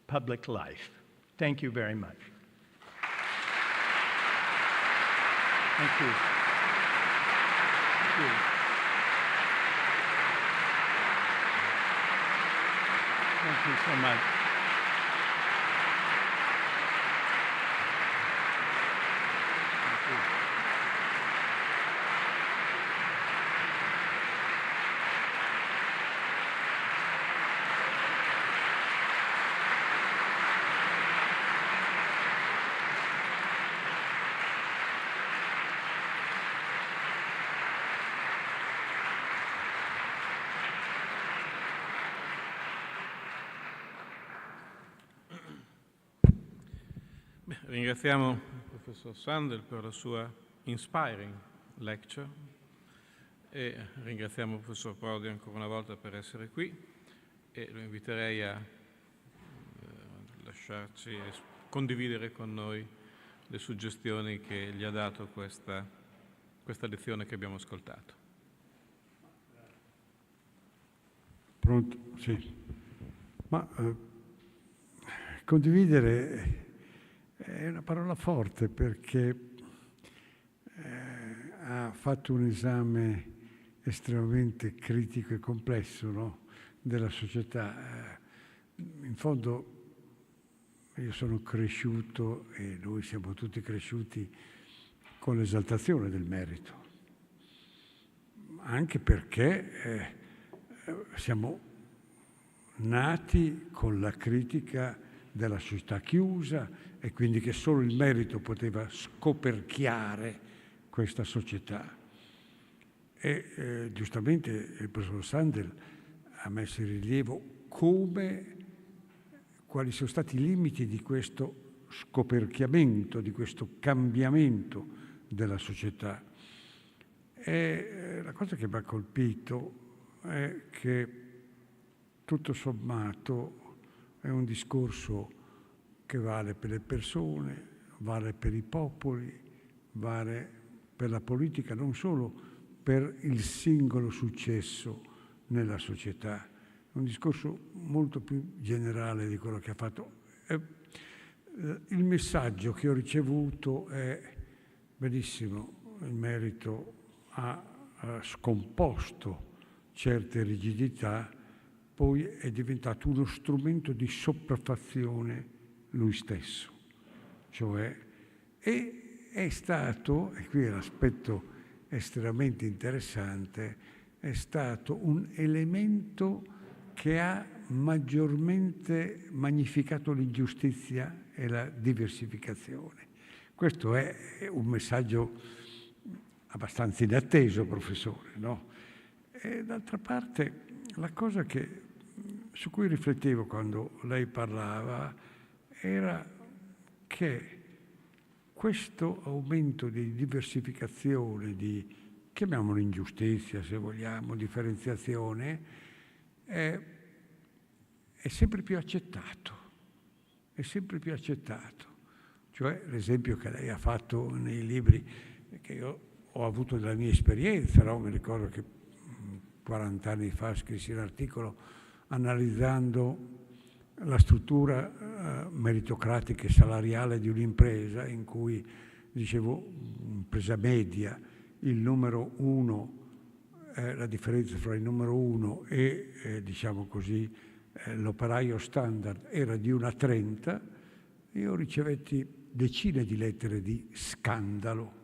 public life. Thank you very much. Thank you. Thank you. Thank you so much. Thank you. Ringraziamo il professor Sandel per la sua inspiring lecture e ringraziamo il professor Prodi ancora una volta per essere qui e lo inviterei a lasciarci e condividere con noi le suggestioni che gli ha dato questa lezione che abbiamo ascoltato. Pronto? Sì. Ma condividere è una parola forte perché ha fatto un esame estremamente critico e complesso, no? Della società. In fondo io sono cresciuto e noi siamo tutti cresciuti con l'esaltazione del merito, anche perché siamo nati con la critica della società chiusa e quindi che solo il merito poteva scoperchiare questa società. E giustamente il professor Sandel ha messo in rilievo quali sono stati i limiti di questo scoperchiamento, di questo cambiamento della società. E la cosa che mi ha colpito è che tutto sommato è un discorso che vale per le persone, vale per i popoli, vale per la politica, non solo per il singolo successo nella società. È un discorso molto più generale di quello che ha fatto. Il messaggio che ho ricevuto è benissimo, il merito ha scomposto certe rigidità, poi è diventato uno strumento di sopraffazione lui stesso. Cioè, è stato, e qui è l'aspetto estremamente interessante, è stato un elemento che ha maggiormente magnificato l'ingiustizia e la diversificazione. Questo è un messaggio abbastanza inatteso, professore, no? E d'altra parte, la cosa su cui riflettevo quando lei parlava era che questo aumento di diversificazione, di, chiamiamolo ingiustizia se vogliamo, differenziazione, è sempre più accettato, è sempre più accettato. Cioè l'esempio che lei ha fatto nei libri che io ho avuto dalla mia esperienza, no? Mi ricordo che 40 anni fa scrissi un articolo analizzando la struttura meritocratica e salariale di un'impresa in cui, dicevo, impresa media, il numero 1, la differenza fra il numero 1 e, diciamo così, l'operaio standard era di 1 a 30, io ricevetti decine di lettere di scandalo.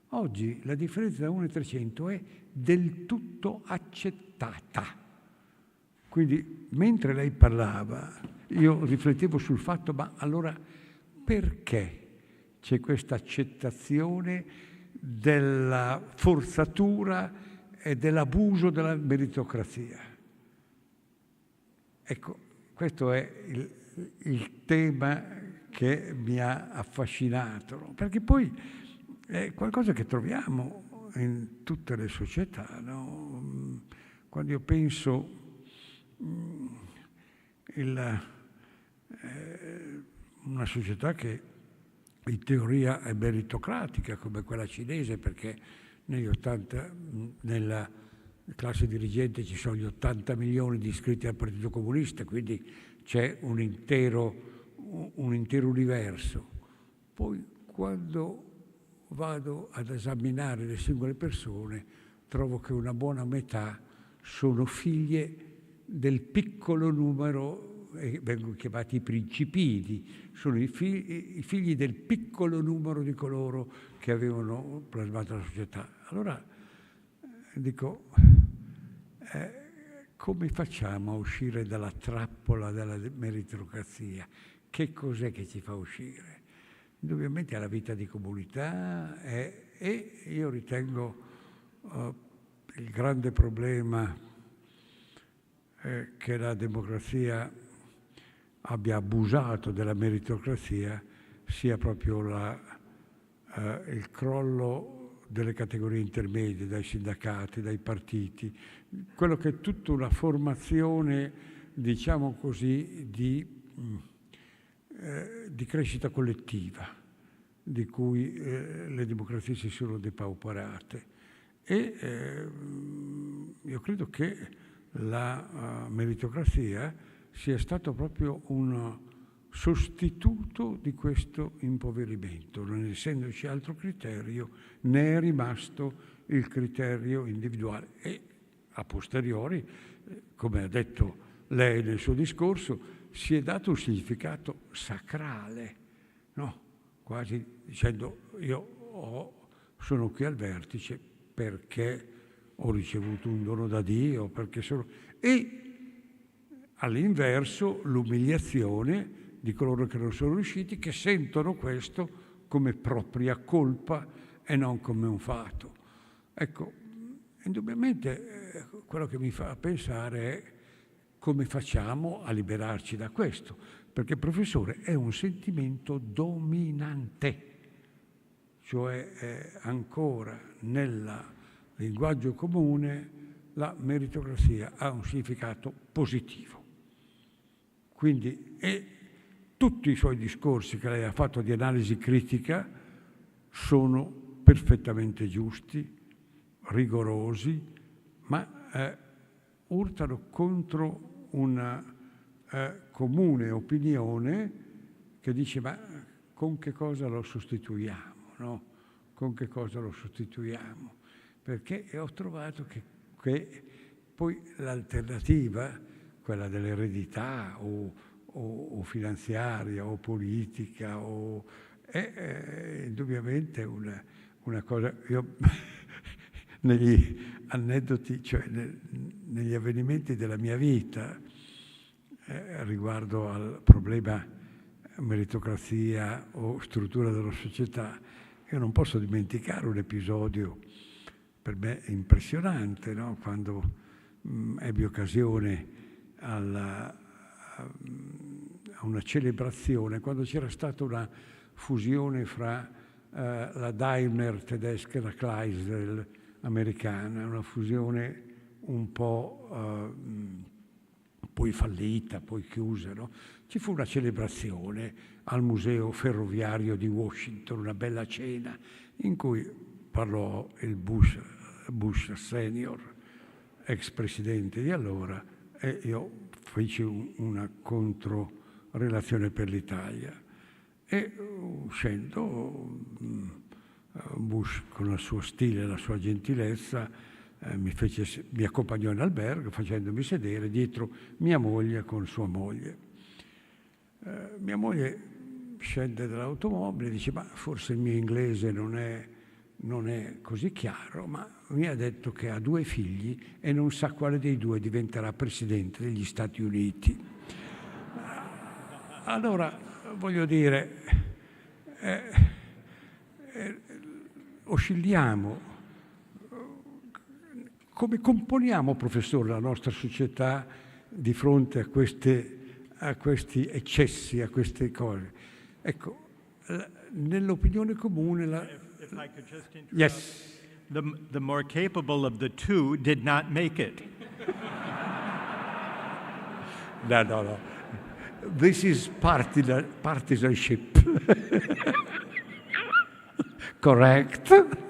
Oggi la differenza da 1 a 300 è del tutto accettata. Quindi, mentre lei parlava, io riflettevo sul fatto, ma allora perché c'è questa accettazione della forzatura e dell'abuso della meritocrazia? Ecco, questo è il tema che mi ha affascinato, no? Perché poi è qualcosa che troviamo in tutte le società, no? Quando io penso una società che in teoria è meritocratica come quella cinese, perché nella classe dirigente ci sono gli 80 milioni di iscritti al Partito Comunista, quindi c'è un intero universo. Poi quando vado ad esaminare le singole persone trovo che una buona metà sono figlie del piccolo numero, vengono chiamati i principini, sono i figli del piccolo numero di coloro che avevano plasmato la società. Allora dico, come facciamo a uscire dalla trappola della meritocrazia? Che cos'è che ci fa uscire? Indubbiamente è la vita di comunità e io ritengo il grande problema che la democrazia abbia abusato della meritocrazia sia proprio il crollo delle categorie intermedie, dai sindacati, dai partiti, quello che è tutta una formazione, diciamo così, di crescita collettiva, di cui le democrazie si sono depauperate. E io credo che la meritocrazia sia stato proprio un sostituto di questo impoverimento, non essendoci altro criterio, ne è rimasto il criterio individuale e a posteriori, come ha detto lei nel suo discorso, si è dato un significato sacrale, no? Quasi dicendo sono qui al vertice perché ho ricevuto un dono da Dio, perché sono... E all'inverso l'umiliazione di coloro che non sono riusciti, che sentono questo come propria colpa e non come un fatto. Ecco, indubbiamente quello che mi fa pensare è come facciamo a liberarci da questo, perché professore è un sentimento dominante, cioè ancora nel linguaggio comune la meritocrazia ha un significato positivo. Quindi tutti i suoi discorsi che lei ha fatto di analisi critica sono perfettamente giusti, rigorosi, ma urtano contro una comune opinione che dice ma con che cosa lo sostituiamo, no? Con che cosa lo sostituiamo? Perché ho trovato che poi l'alternativa, quella dell'eredità o finanziaria o politica, è indubbiamente una cosa... Io negli aneddoti, cioè negli avvenimenti della mia vita, riguardo al problema meritocrazia o struttura della società, io non posso dimenticare un episodio per me impressionante, no? Quando ebbi occasione a una celebrazione, quando c'era stata una fusione fra la Daimler tedesca e la Chrysler americana, una fusione un po' poi fallita, poi chiusa, no? Ci fu una celebrazione al Museo Ferroviario di Washington, una bella cena, in cui parlò il Bush senior, ex presidente di allora, e io feci una controrelazione per l'Italia. E uscendo, Bush con il suo stile e la sua gentilezza mi accompagnò in albergo facendomi sedere dietro mia moglie con sua moglie. Mia moglie scende dall'automobile e dice: ma forse il mio inglese non è così chiaro, ma mi ha detto che ha 2 figli e non sa quale dei 2 diventerà presidente degli Stati Uniti. Allora, voglio dire, oscilliamo. Come componiamo, professore, la nostra società di fronte a questi eccessi, a queste cose? Ecco, nell'opinione comune... If I could just interrupt. Yes. The more capable of the two did not make it. No. This is partisanship. Correct?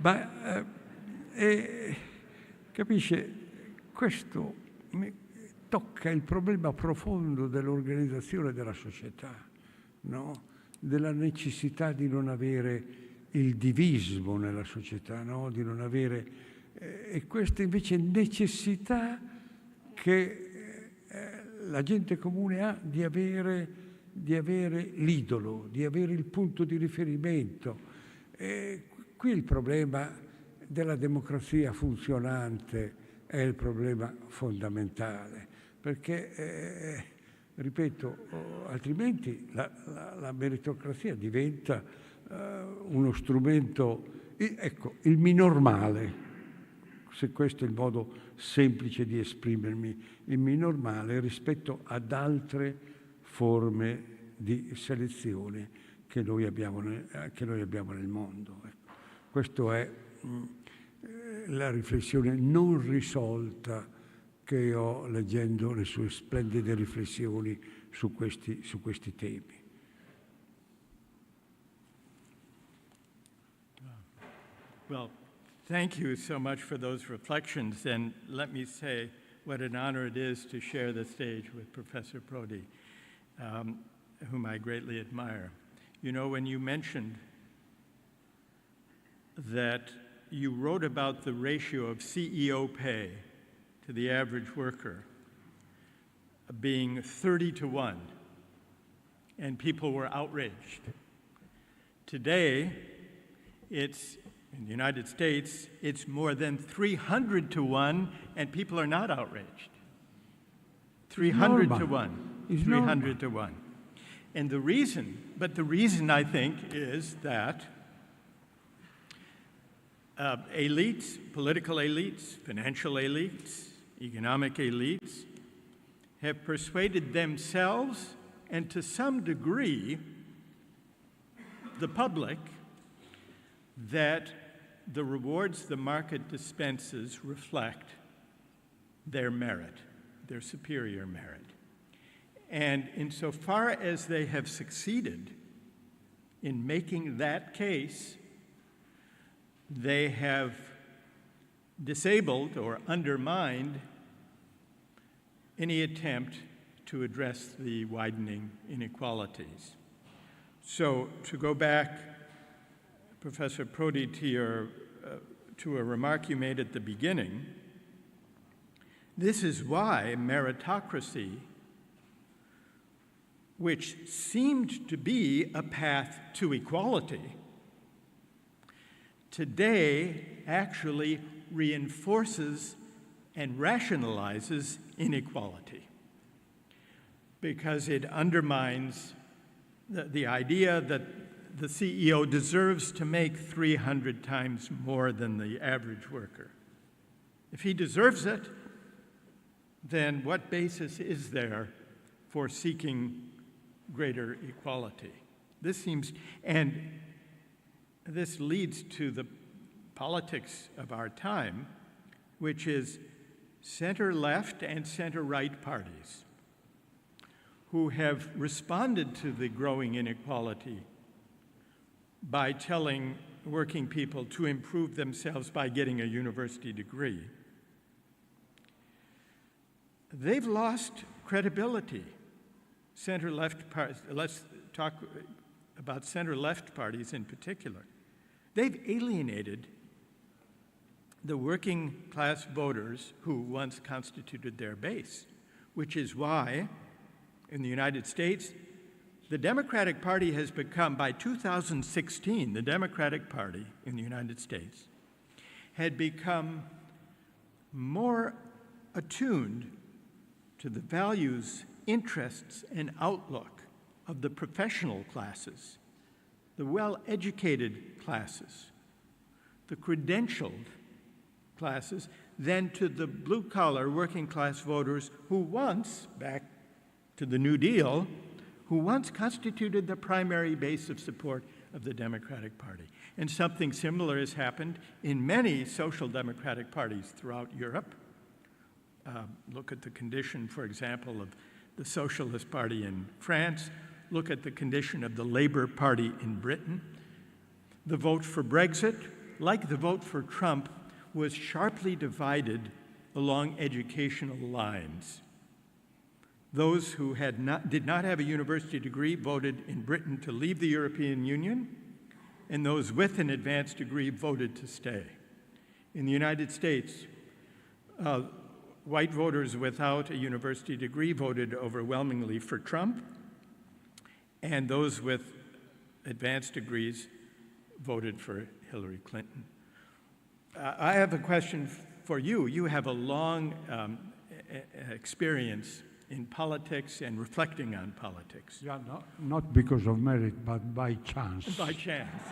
Ma capisce, questo tocca il problema profondo dell'organizzazione della società, no? Della necessità di non avere il divismo nella società, no? Di non avere, e questa invece necessità che la gente comune ha di avere l'idolo, di avere il punto di riferimento. Qui il problema della democrazia funzionante è il problema fondamentale, perché, ripeto, altrimenti la meritocrazia diventa uno strumento, ecco, il minor male, se questo è il modo semplice di esprimermi, il minor male rispetto ad altre forme di selezione che noi abbiamo nel mondo. Ecco. Questa è la riflessione non risolta che ho leggendo le sue splendide riflessioni su questi temi. Well, thank you so much for those reflections, and let me say what an honor it is to share the stage with Professor Prodi, whom I greatly admire. You know, when you mentioned that you wrote about the ratio of CEO pay to the average worker being 30-1, and people were outraged. Today, it's in the United States, it's more than 300-1, and people are not outraged. 300-1. 300-1. And the reason I think is that elites, political elites, financial elites, economic elites have persuaded themselves and to some degree the public that the rewards the market dispenses reflect their merit, their superior merit. And insofar as they have succeeded in making that case, they have disabled or undermined any attempt to address the widening inequalities. So to go back, Professor Prodi, to a remark you made at the beginning, this is why meritocracy, which seemed to be a path to equality, today actually reinforces and rationalizes inequality because it undermines the idea that the CEO deserves to make 300 times more than the average worker. If he deserves it, then what basis is there for seeking greater equality? This leads to the politics of our time, which is center-left and center-right parties who have responded to the growing inequality by telling working people to improve themselves by getting a university degree. They've lost credibility. Center-left parties, let's talk about center-left parties in particular. They've alienated the working class voters who once constituted their base, which is why in the United States, the Democratic Party has become, by 2016, the Democratic Party in the United States had become more attuned to the values, interests, and outlook of the professional classes, the well-educated classes, the credentialed classes, than to the blue-collar working-class voters who once, back to the New Deal, who once constituted the primary base of support of the Democratic Party. And something similar has happened in many social democratic parties throughout Europe. Look at the condition, for example, of the Socialist Party in France. Look at the condition of the Labour Party in Britain. The vote for Brexit, like the vote for Trump, was sharply divided along educational lines. Those who did not have a university degree voted in Britain to leave the European Union, and those with an advanced degree voted to stay. In the United States, white voters without a university degree voted overwhelmingly for Trump, and those with advanced degrees voted for Hillary Clinton. I have a question for you. You have a long experience in politics and reflecting on politics. Yeah, not because of merit, but by chance. By chance.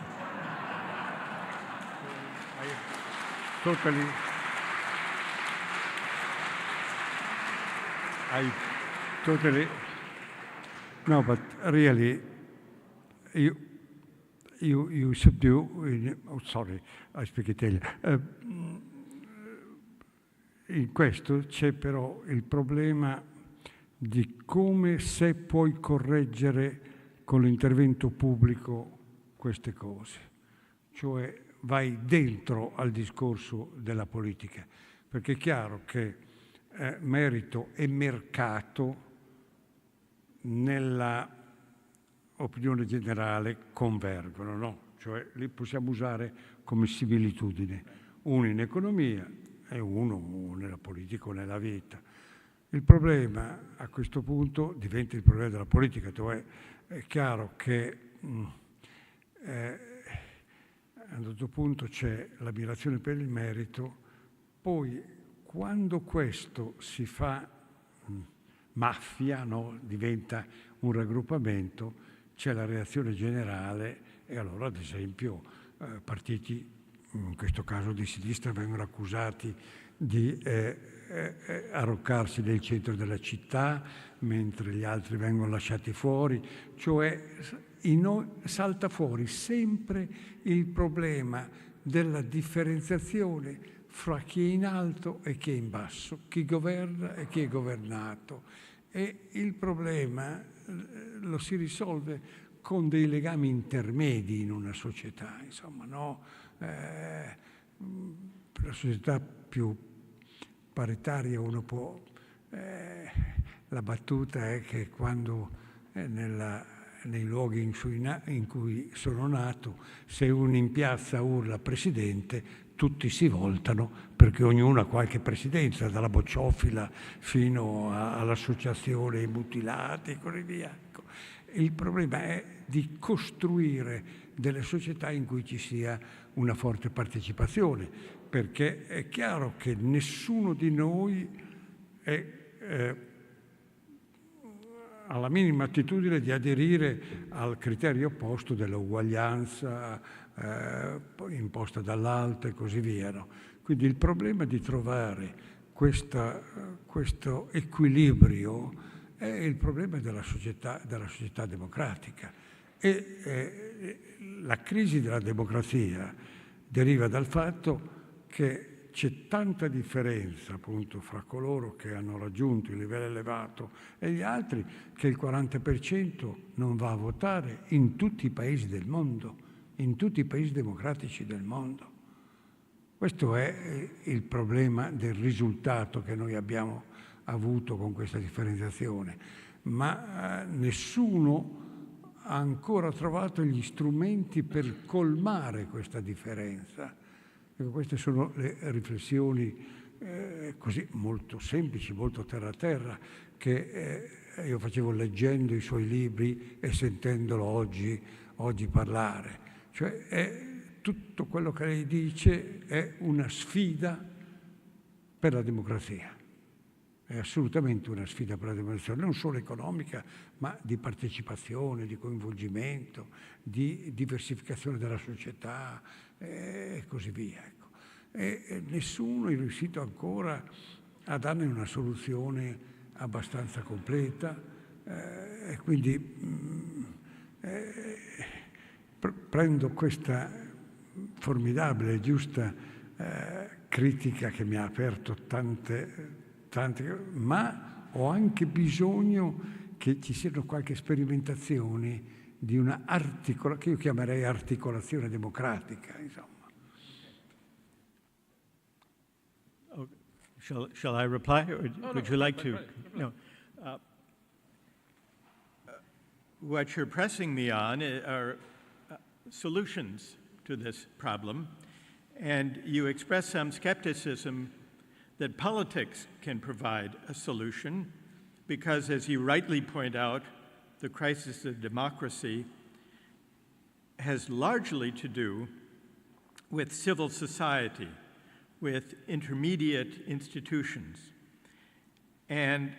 No, but really, you subdue, sorry, I speak Italian. In questo c'è però il problema di come se puoi correggere con l'intervento pubblico queste cose. Cioè vai dentro al discorso della politica, perché è chiaro che merito e mercato nella opinione generale convergono, no? Cioè li possiamo usare come similitudine, uno in economia e uno nella politica o nella vita. Il problema a questo punto diventa il problema della politica, cioè è chiaro che a un certo punto c'è l'ammirazione per il merito, poi quando questo si fa maffia, no? Diventa un raggruppamento, c'è la reazione generale e allora ad esempio partiti, in questo caso di sinistra, vengono accusati di arroccarsi nel centro della città, mentre gli altri vengono lasciati fuori, cioè salta fuori sempre il problema della differenziazione fra chi è in alto e chi è in basso, chi governa e chi è governato. E il problema lo si risolve con dei legami intermedi in una società, insomma, no? Per la società più paritaria uno può... la battuta è che quando nei luoghi in cui sono nato, se uno in piazza urla presidente, tutti si voltano perché ognuno ha qualche presidenza, dalla bocciofila fino all'associazione mutilati e così via. Il problema è di costruire delle società in cui ci sia una forte partecipazione, perché è chiaro che nessuno di noi ha la minima attitudine di aderire al criterio opposto dell'uguaglianza imposta dall'alto e così via. No? Quindi il problema di trovare questo equilibrio è il problema della società democratica. La crisi della democrazia deriva dal fatto che c'è tanta differenza appunto fra coloro che hanno raggiunto il livello elevato e gli altri, che il 40% non va a votare in tutti i paesi del mondo, in tutti i paesi democratici del mondo. Questo è il problema del risultato che noi abbiamo avuto con questa differenziazione, ma nessuno ha ancora trovato gli strumenti per colmare questa differenza. Ecco, queste sono le riflessioni così molto semplici, molto terra-terra, che io facevo leggendo i suoi libri e sentendolo oggi parlare. Cioè tutto quello che lei dice è una sfida per la democrazia. È assolutamente una sfida per la democrazia, non solo economica, ma di partecipazione, di coinvolgimento, di diversificazione della società e così via. Ecco. E nessuno è riuscito ancora a darne una soluzione abbastanza completa e quindi prendo questa formidabile e giusta critica che mi ha aperto tante, ma ho anche bisogno che ci siano qualche sperimentazione di una che io chiamerei articolazione democratica, insomma. Okay. Shall I reply, or would you like to? No. What you're pressing me on are solutions to this problem, and you express some skepticism that politics can provide a solution because, as you rightly point out, the crisis of democracy has largely to do with civil society, with intermediate institutions. And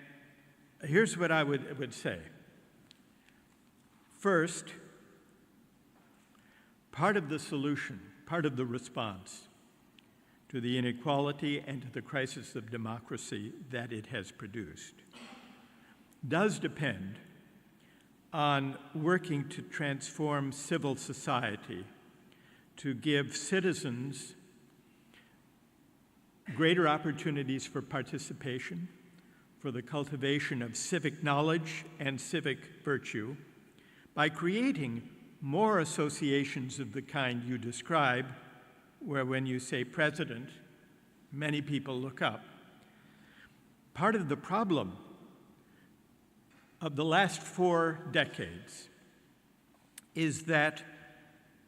here's what I would say. First, part of the solution, part of the response to the inequality and to the crisis of democracy that it has produced does depend on working to transform civil society, to give citizens greater opportunities for participation, for the cultivation of civic knowledge and civic virtue, by creating more associations of the kind you describe, where when you say president, many people look up. Part of the problem of the last 4 decades is that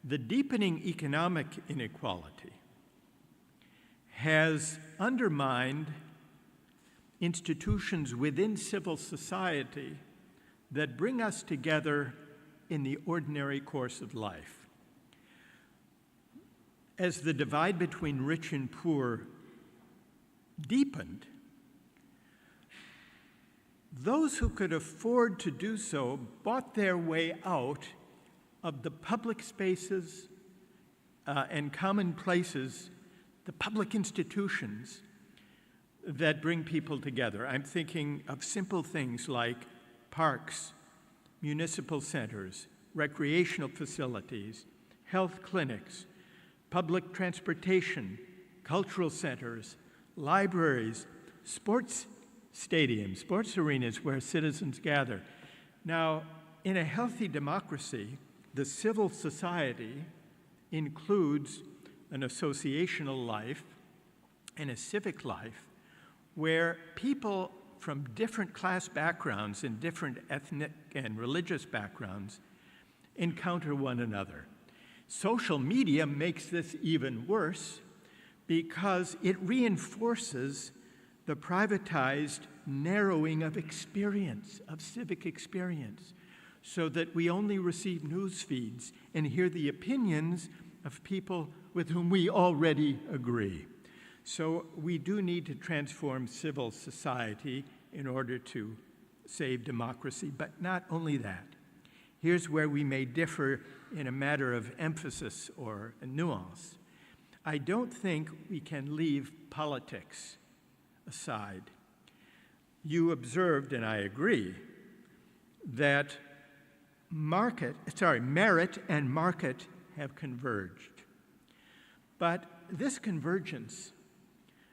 the deepening economic inequality has undermined institutions within civil society that bring us together in the ordinary course of life. As the divide between rich and poor deepened, those who could afford to do so bought their way out of the public spaces and common places, the public institutions that bring people together. I'm thinking of simple things like parks, municipal centers, recreational facilities, health clinics, public transportation, cultural centers, libraries, sports stadiums, sports arenas where citizens gather. Now, in a healthy democracy, the civil society includes an associational life and a civic life where people from different class backgrounds and different ethnic and religious backgrounds encounter one another. Social media makes this even worse because it reinforces the privatized narrowing of experience, of civic experience. so that we only receive news feeds and hear the opinions of people with whom we already agree. So we do need to transform civil society in order to save democracy, but not only that. Here's where we may differ in a matter of emphasis or a nuance. I don't think we can leave politics aside. You observed, and I agree, that merit and market have converged. But this convergence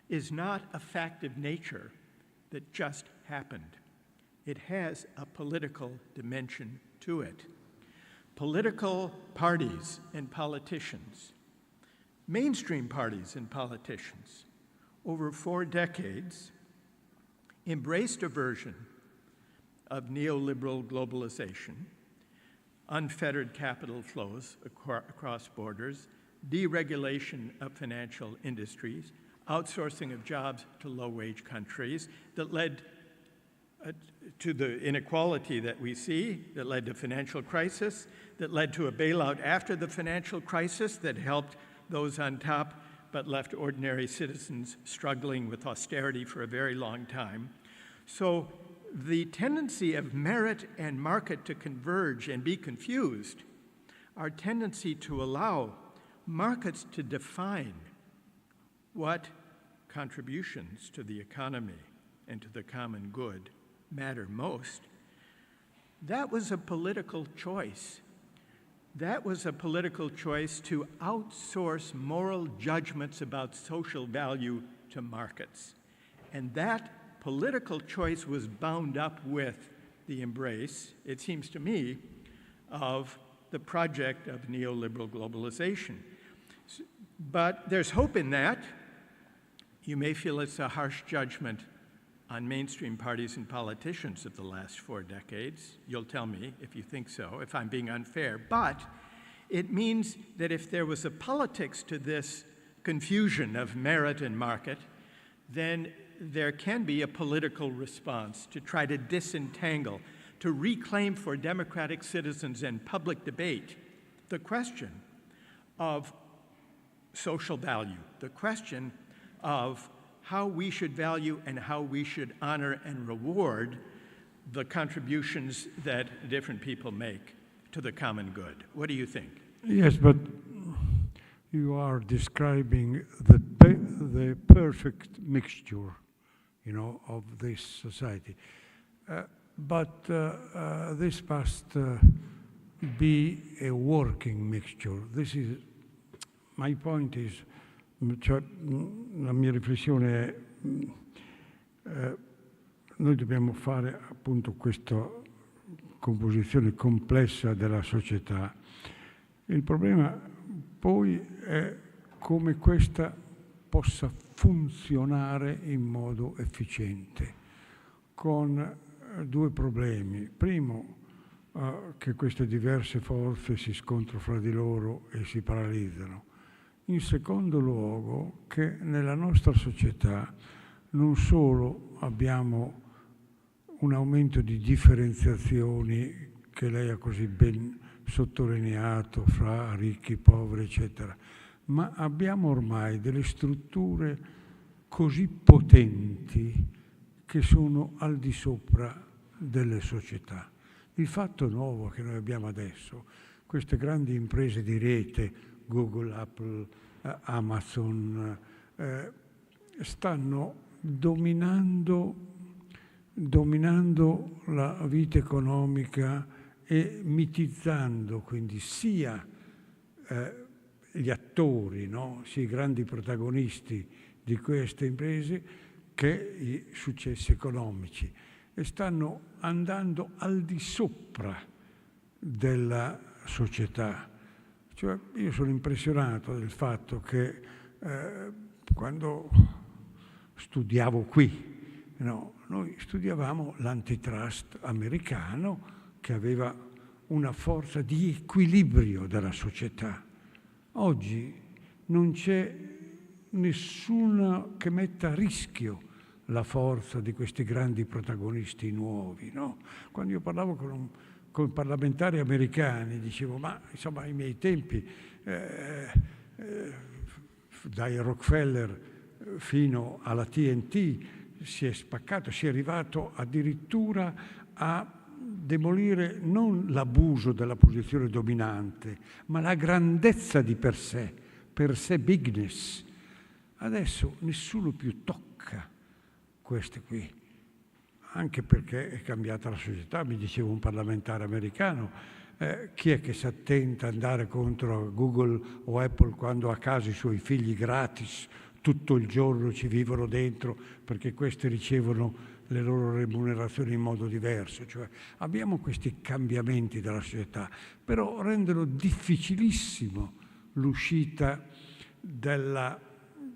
is not a fact of nature that just happened. It has a political dimension to it. Political parties and politicians, mainstream parties and politicians, over 4 decades, embraced a version of neoliberal globalization, unfettered capital flows across borders, deregulation of financial industries, outsourcing of jobs to low-wage countries that led to the inequality that we see, that led to financial crisis, that led to a bailout after the financial crisis that helped those on top but left ordinary citizens struggling with austerity for a very long time. So the tendency of merit and market to converge and be confused, our tendency to allow markets to define what contributions to the economy and to the common good matter most, that was a political choice. That was a political choice to outsource moral judgments about social value to markets. And that political choice was bound up with the embrace, it seems to me, of the project of neoliberal globalization. But there's hope in that. You may feel it's a harsh judgment on mainstream parties and politicians of the last 4 decades. You'll tell me if you think so, if I'm being unfair. But it means that if there was a politics to this confusion of merit and market, then there can be a political response to try to disentangle, to reclaim for democratic citizens and public debate the question of social value, the question of how we should value and how we should honor and reward the contributions that different people make to the common good. What do you think? Yes, but you are describing the perfect mixture, of this society. But this must be a working mixture. My point is, cioè, la mia riflessione è noi dobbiamo fare appunto questa composizione complessa della società. Il problema poi è come questa possa funzionare in modo efficiente, con 2 problemi. Primo, che queste diverse forze si scontrano fra di loro e si paralizzano. In secondo luogo, che nella nostra società non solo abbiamo un aumento di differenziazioni che lei ha così ben sottolineato fra ricchi, poveri, eccetera, ma abbiamo ormai delle strutture così potenti che sono al di sopra delle società. Il fatto nuovo che noi abbiamo adesso, queste grandi imprese di rete, Google, Apple, Amazon, stanno dominando la vita economica e mitizzando quindi sia gli attori, sia i grandi protagonisti di queste imprese che i successi economici, e stanno andando al di sopra della società. Cioè, io sono impressionato del fatto che quando studiavo qui, noi studiavamo l'antitrust americano che aveva una forza di equilibrio della società. Oggi non c'è nessuno che metta a rischio la forza di questi grandi protagonisti nuovi. Quando io parlavo con un con parlamentari americani, dicevo, ma insomma ai miei tempi, dai Rockefeller fino alla TNT, si è spaccato, si è arrivato addirittura a demolire non l'abuso della posizione dominante, ma la grandezza di per sé bigness. Adesso nessuno più tocca queste qui, anche perché è cambiata la società. Mi diceva un parlamentare americano, chi è che si attenta ad andare contro Google o Apple quando ha a casa i suoi figli gratis, tutto il giorno ci vivono dentro perché questi ricevono le loro remunerazioni in modo diverso. Cioè abbiamo questi cambiamenti della società, però rendono difficilissimo l'uscita della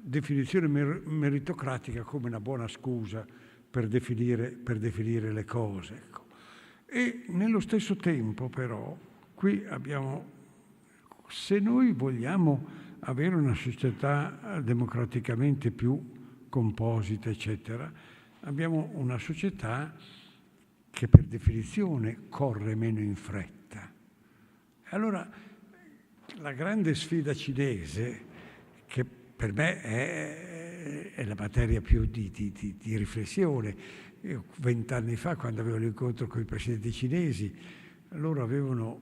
definizione meritocratica come una buona scusa per definire le cose. Ecco. E nello stesso tempo però qui abbiamo, se noi vogliamo avere una società democraticamente più composita, eccetera, abbiamo una società che per definizione corre meno in fretta. Allora, la grande sfida cinese, che per me è la materia più di riflessione, io 20 anni fa, quando avevo l'incontro con i presidenti cinesi, loro avevano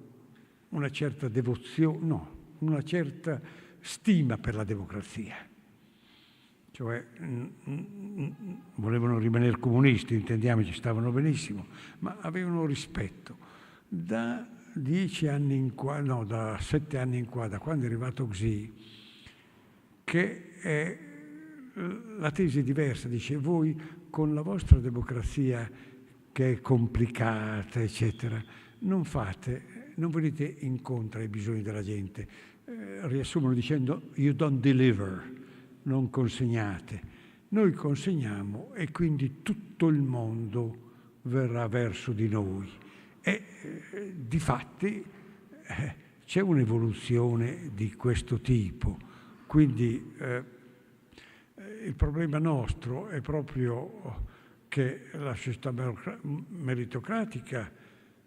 una certa devozione, una certa stima per la democrazia. Cioè volevano rimanere comunisti, intendiamoci, stavano benissimo, ma avevano rispetto. Da 7 anni in qua, da quando è arrivato Xi, che è la tesi diversa, dice: voi con la vostra democrazia che è complicata, eccetera, non venite incontro ai bisogni della gente. Riassumono dicendo: you don't deliver, non consegnate. Noi consegniamo e quindi tutto il mondo verrà verso di noi. E difatti c'è un'evoluzione di questo tipo. Quindi il problema nostro è proprio che la società meritocratica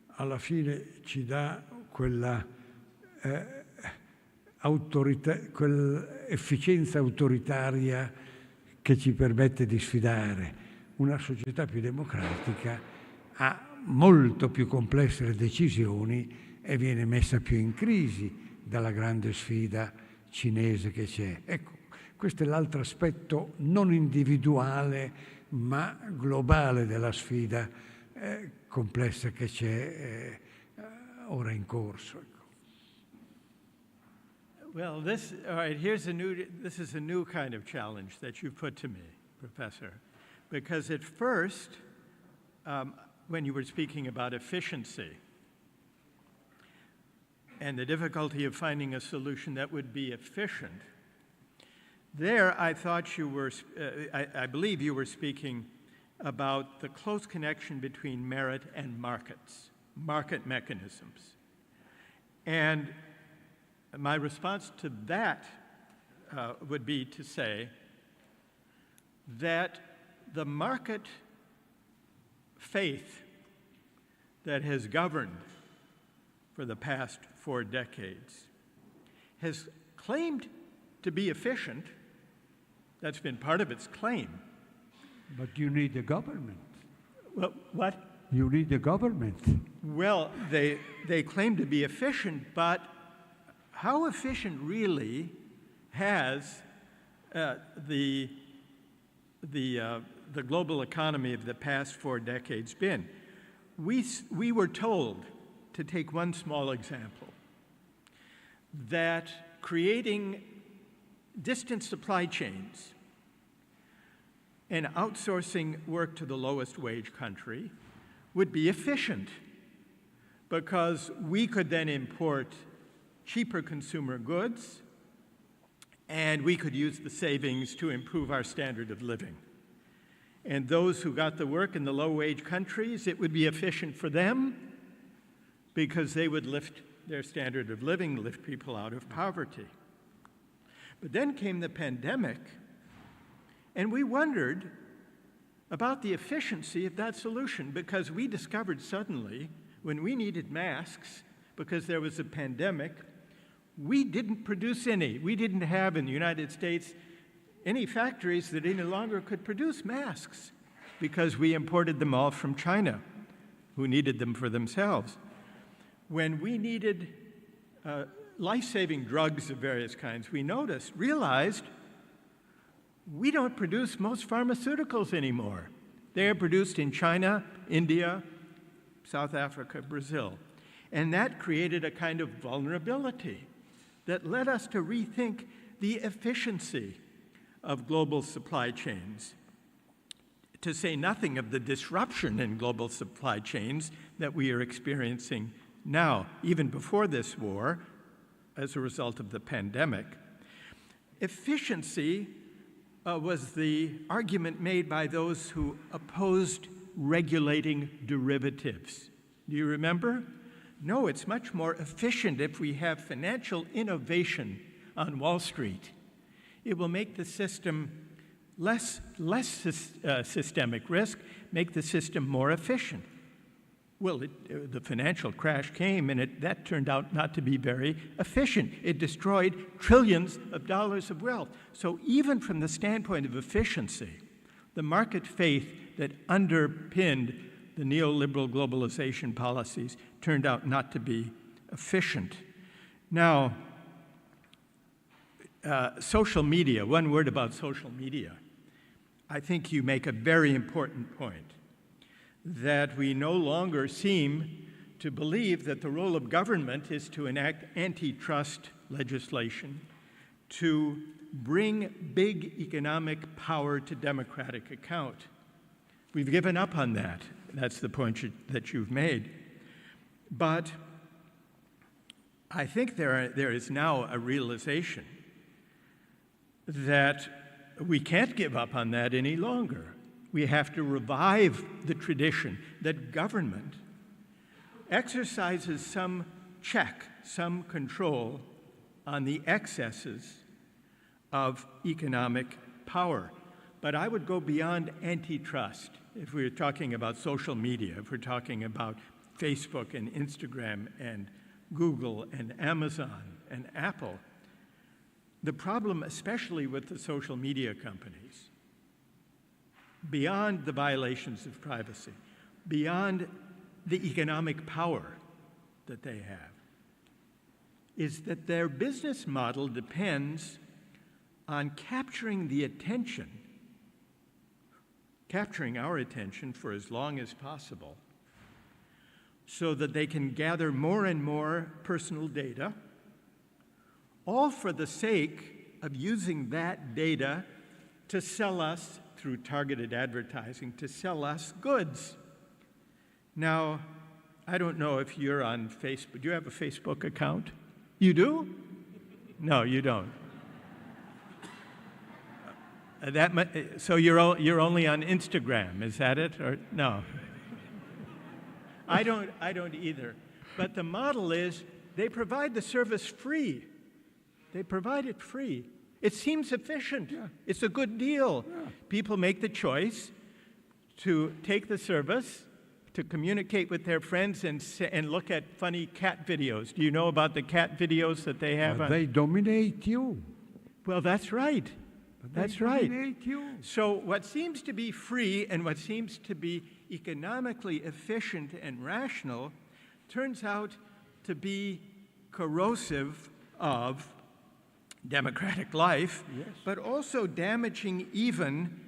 alla fine ci dà quella quell'efficienza autoritaria che ci permette di sfidare. Una società più democratica ha molto più complesse le decisioni e viene messa più in crisi dalla grande sfida cinese che c'è. Ecco, questo è l'altro aspetto non individuale ma globale della sfida complessa che c'è ora in corso. Well, this is a new kind of challenge that you put to me, Professor, because at first, when you were speaking about efficiency and the difficulty of finding a solution that would be efficient, there I thought you were, I believe you were speaking about the close connection between merit and market mechanisms. And my response to that would be to say that the market faith that has governed for the past 4 decades has claimed to be efficient. That's been part of its claim. But you need the government. Well, what? You need the government. Well, they claim to be efficient, but how efficient really has the global economy of the past 4 decades been? We were told, to take one small example, that creating distant supply chains and outsourcing work to the lowest wage country would be efficient because we could then import cheaper consumer goods and we could use the savings to improve our standard of living. And those who got the work in the low-wage countries, it would be efficient for them because they would lift their standard of living, lift people out of poverty. But then came the pandemic, and we wondered about the efficiency of that solution because we discovered suddenly When we needed masks because there was a pandemic, we didn't produce any. We didn't have in the United States any factories that any longer could produce masks because we imported them all from China, who needed them for themselves. When we needed life-saving drugs of various kinds, we realized we don't produce most pharmaceuticals anymore. They are produced in China, India, South Africa, Brazil. And that created a kind of vulnerability that led us to rethink the efficiency of global supply chains, to say nothing of the disruption in global supply chains that we are experiencing now, even before this war, as a result of the pandemic. Efficiency was the argument made by those who opposed regulating derivatives. Do you remember? No, it's much more efficient if we have financial innovation on Wall Street. It will make the system less systemic risk, make the system more efficient. Well, the financial crash came, and that turned out not to be very efficient. It destroyed trillions of dollars of wealth. So even from the standpoint of efficiency, the market faith that underpinned the neoliberal globalization policies turned out not to be efficient. Now, social media, one word about social media. I think you make a very important point, that we no longer seem to believe that the role of government is to enact antitrust legislation, to bring big economic power to democratic account. We've given up on that. That's the point that you've made. But I think there is now a realization that we can't give up on that any longer. We have to revive the tradition that government exercises some check, some control on the excesses of economic power. But I would go beyond antitrust if we're talking about social media, if we're talking about Facebook and Instagram and Google and Amazon and Apple. The problem, especially with the social media companies, beyond the violations of privacy, beyond the economic power that they have, is that their business model depends on capturing our attention for as long as possible, so that they can gather more and more personal data, all for the sake of using that data to sell us, through targeted advertising, to sell us goods. Now, I don't know if you're on Facebook. Do you have a Facebook account? You do? No, you don't. So you're only on Instagram, is that it? Or no? I don't either. But the model is they provide the service free. They provide it free. It seems efficient. Yeah. It's a good deal. Yeah. People make the choice to take the service, to communicate with their friends and look at funny cat videos. Do you know about the cat videos that they have? They dominate you. Well, that's right. That's right. You. So what seems to be free and what seems to be economically efficient and rational turns out to be corrosive of democratic life, yes, but also damaging even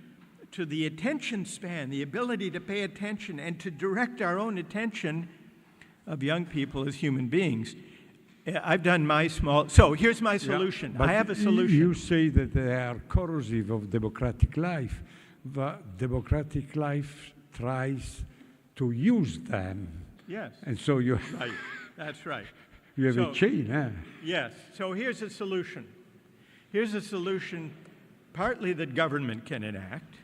to the attention span, the ability to pay attention and to direct our own attention of young people as human beings. I've done my small... So here's my solution. Yeah, I have a solution. You say that they are corrosive of democratic life. But democratic life tries to use them. Yes. And so you... Right. That's right. You have a chain, huh? Yes. So here's a solution. Here's a solution partly that government can enact.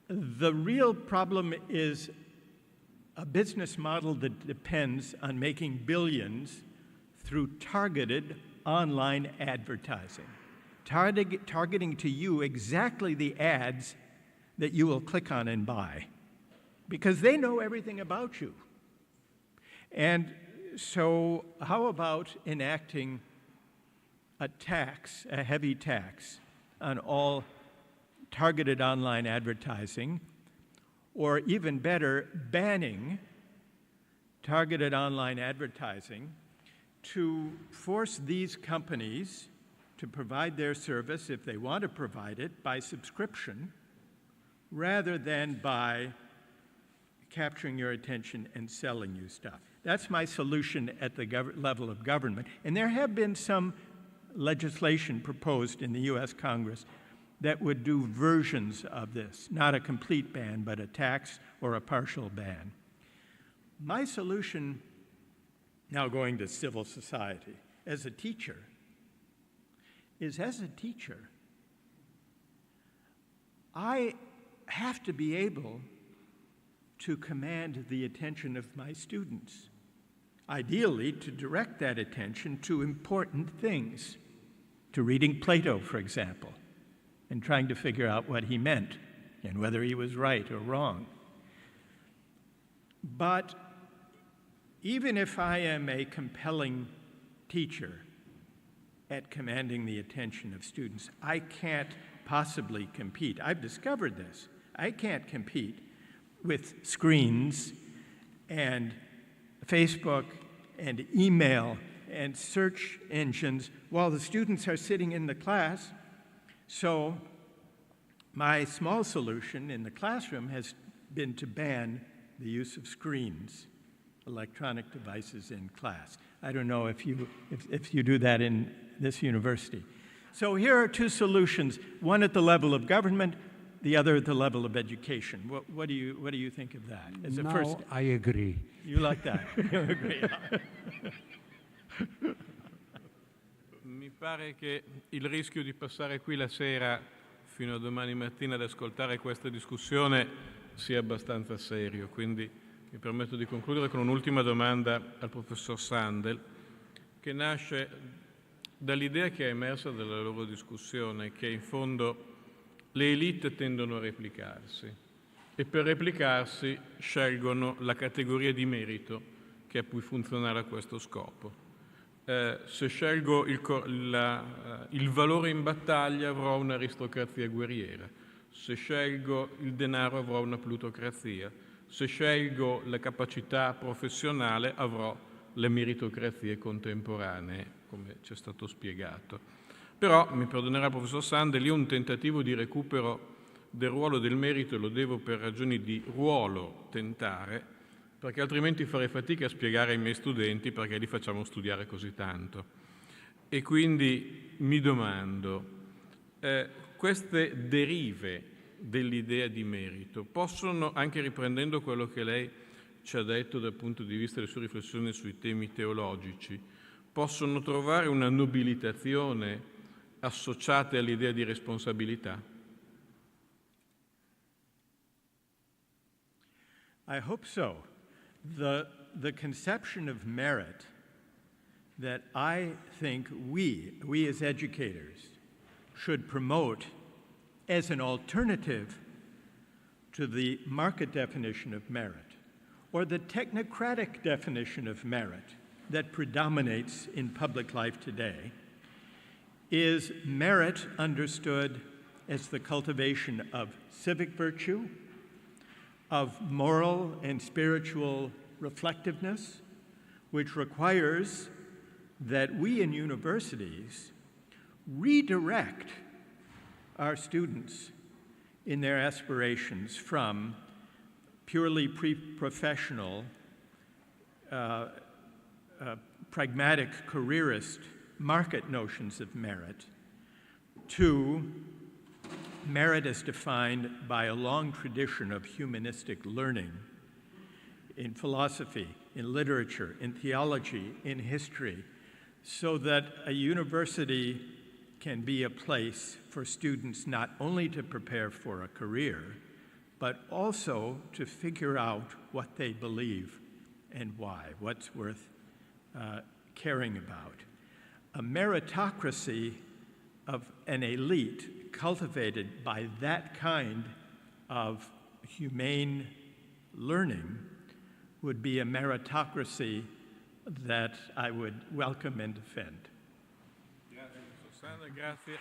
The real problem is a business model that depends on making billions through targeted online advertising, targeting to you exactly the ads that you will click on and buy. because they know everything about you. And so how about enacting a tax, a heavy tax, on all targeted online advertising, or even better, banning targeted online advertising to force these companies to provide their service, if they want to provide it, by subscription, rather than by capturing your attention and selling you stuff. That's my solution at the level of government. And there have been some legislation proposed in the US Congress that would do versions of this, not a complete ban, but a tax or a partial ban. My solution, now going to civil society, as a teacher, is as a teacher, I have to be able to command the attention of my students, ideally to direct that attention to important things, to reading Plato, for example, and trying to figure out what he meant and whether he was right or wrong. But even if I am a compelling teacher at commanding the attention of students, I can't possibly compete. I've discovered this. I can't compete with screens and Facebook and email and search engines while the students are sitting in the class. So my small solution in the classroom has been to ban the use of screens, electronic devices in class. I don't know if you do that in this university. So here are two solutions, one at the level of government, the other at the level of education. What do you think of that? As a first, I agree. You like that? You agree. Mi pare che il rischio di passare qui la sera fino a domani mattina ad ascoltare questa discussione sia abbastanza serio, quindi mi permetto di concludere con un'ultima domanda al professor Sandel, che nasce dall'idea che è emersa dalla loro discussione, che in fondo le elite tendono a replicarsi e per replicarsi scelgono la categoria di merito che è più funzionale a questo scopo. Se scelgo il valore in battaglia avrò un'aristocrazia guerriera, se scelgo il denaro avrò una plutocrazia, se scelgo la capacità professionale avrò le meritocrazie contemporanee, come ci è stato spiegato. Però, mi perdonerà il professor Sandel, io un tentativo di recupero del ruolo del merito lo devo per ragioni di ruolo tentare, perché altrimenti farei fatica a spiegare ai miei studenti perché li facciamo studiare così tanto. E quindi mi domando, queste derive dell'idea di merito possono, anche riprendendo quello che lei ci ha detto dal punto di vista delle sue riflessioni sui temi teologici, possono trovare una nobilitazione associata all'idea di responsabilità? I hope so. The conception of merit that I think we as educators should promote as an alternative to the market definition of merit or the technocratic definition of merit that predominates in public life today is merit understood as the cultivation of civic virtue, of moral and spiritual reflectiveness, which requires that we in universities redirect our students in their aspirations from purely professional, pragmatic, careerist market notions of merit to merit as defined by a long tradition of humanistic learning in philosophy, in literature, in theology, in history, so that a university can be a place for students not only to prepare for a career, but also to figure out what they believe and why, what's worth caring about. A meritocracy of an elite cultivated by that kind of humane learning would be a meritocracy that I would welcome and defend. Grazie, Susanna, grazie.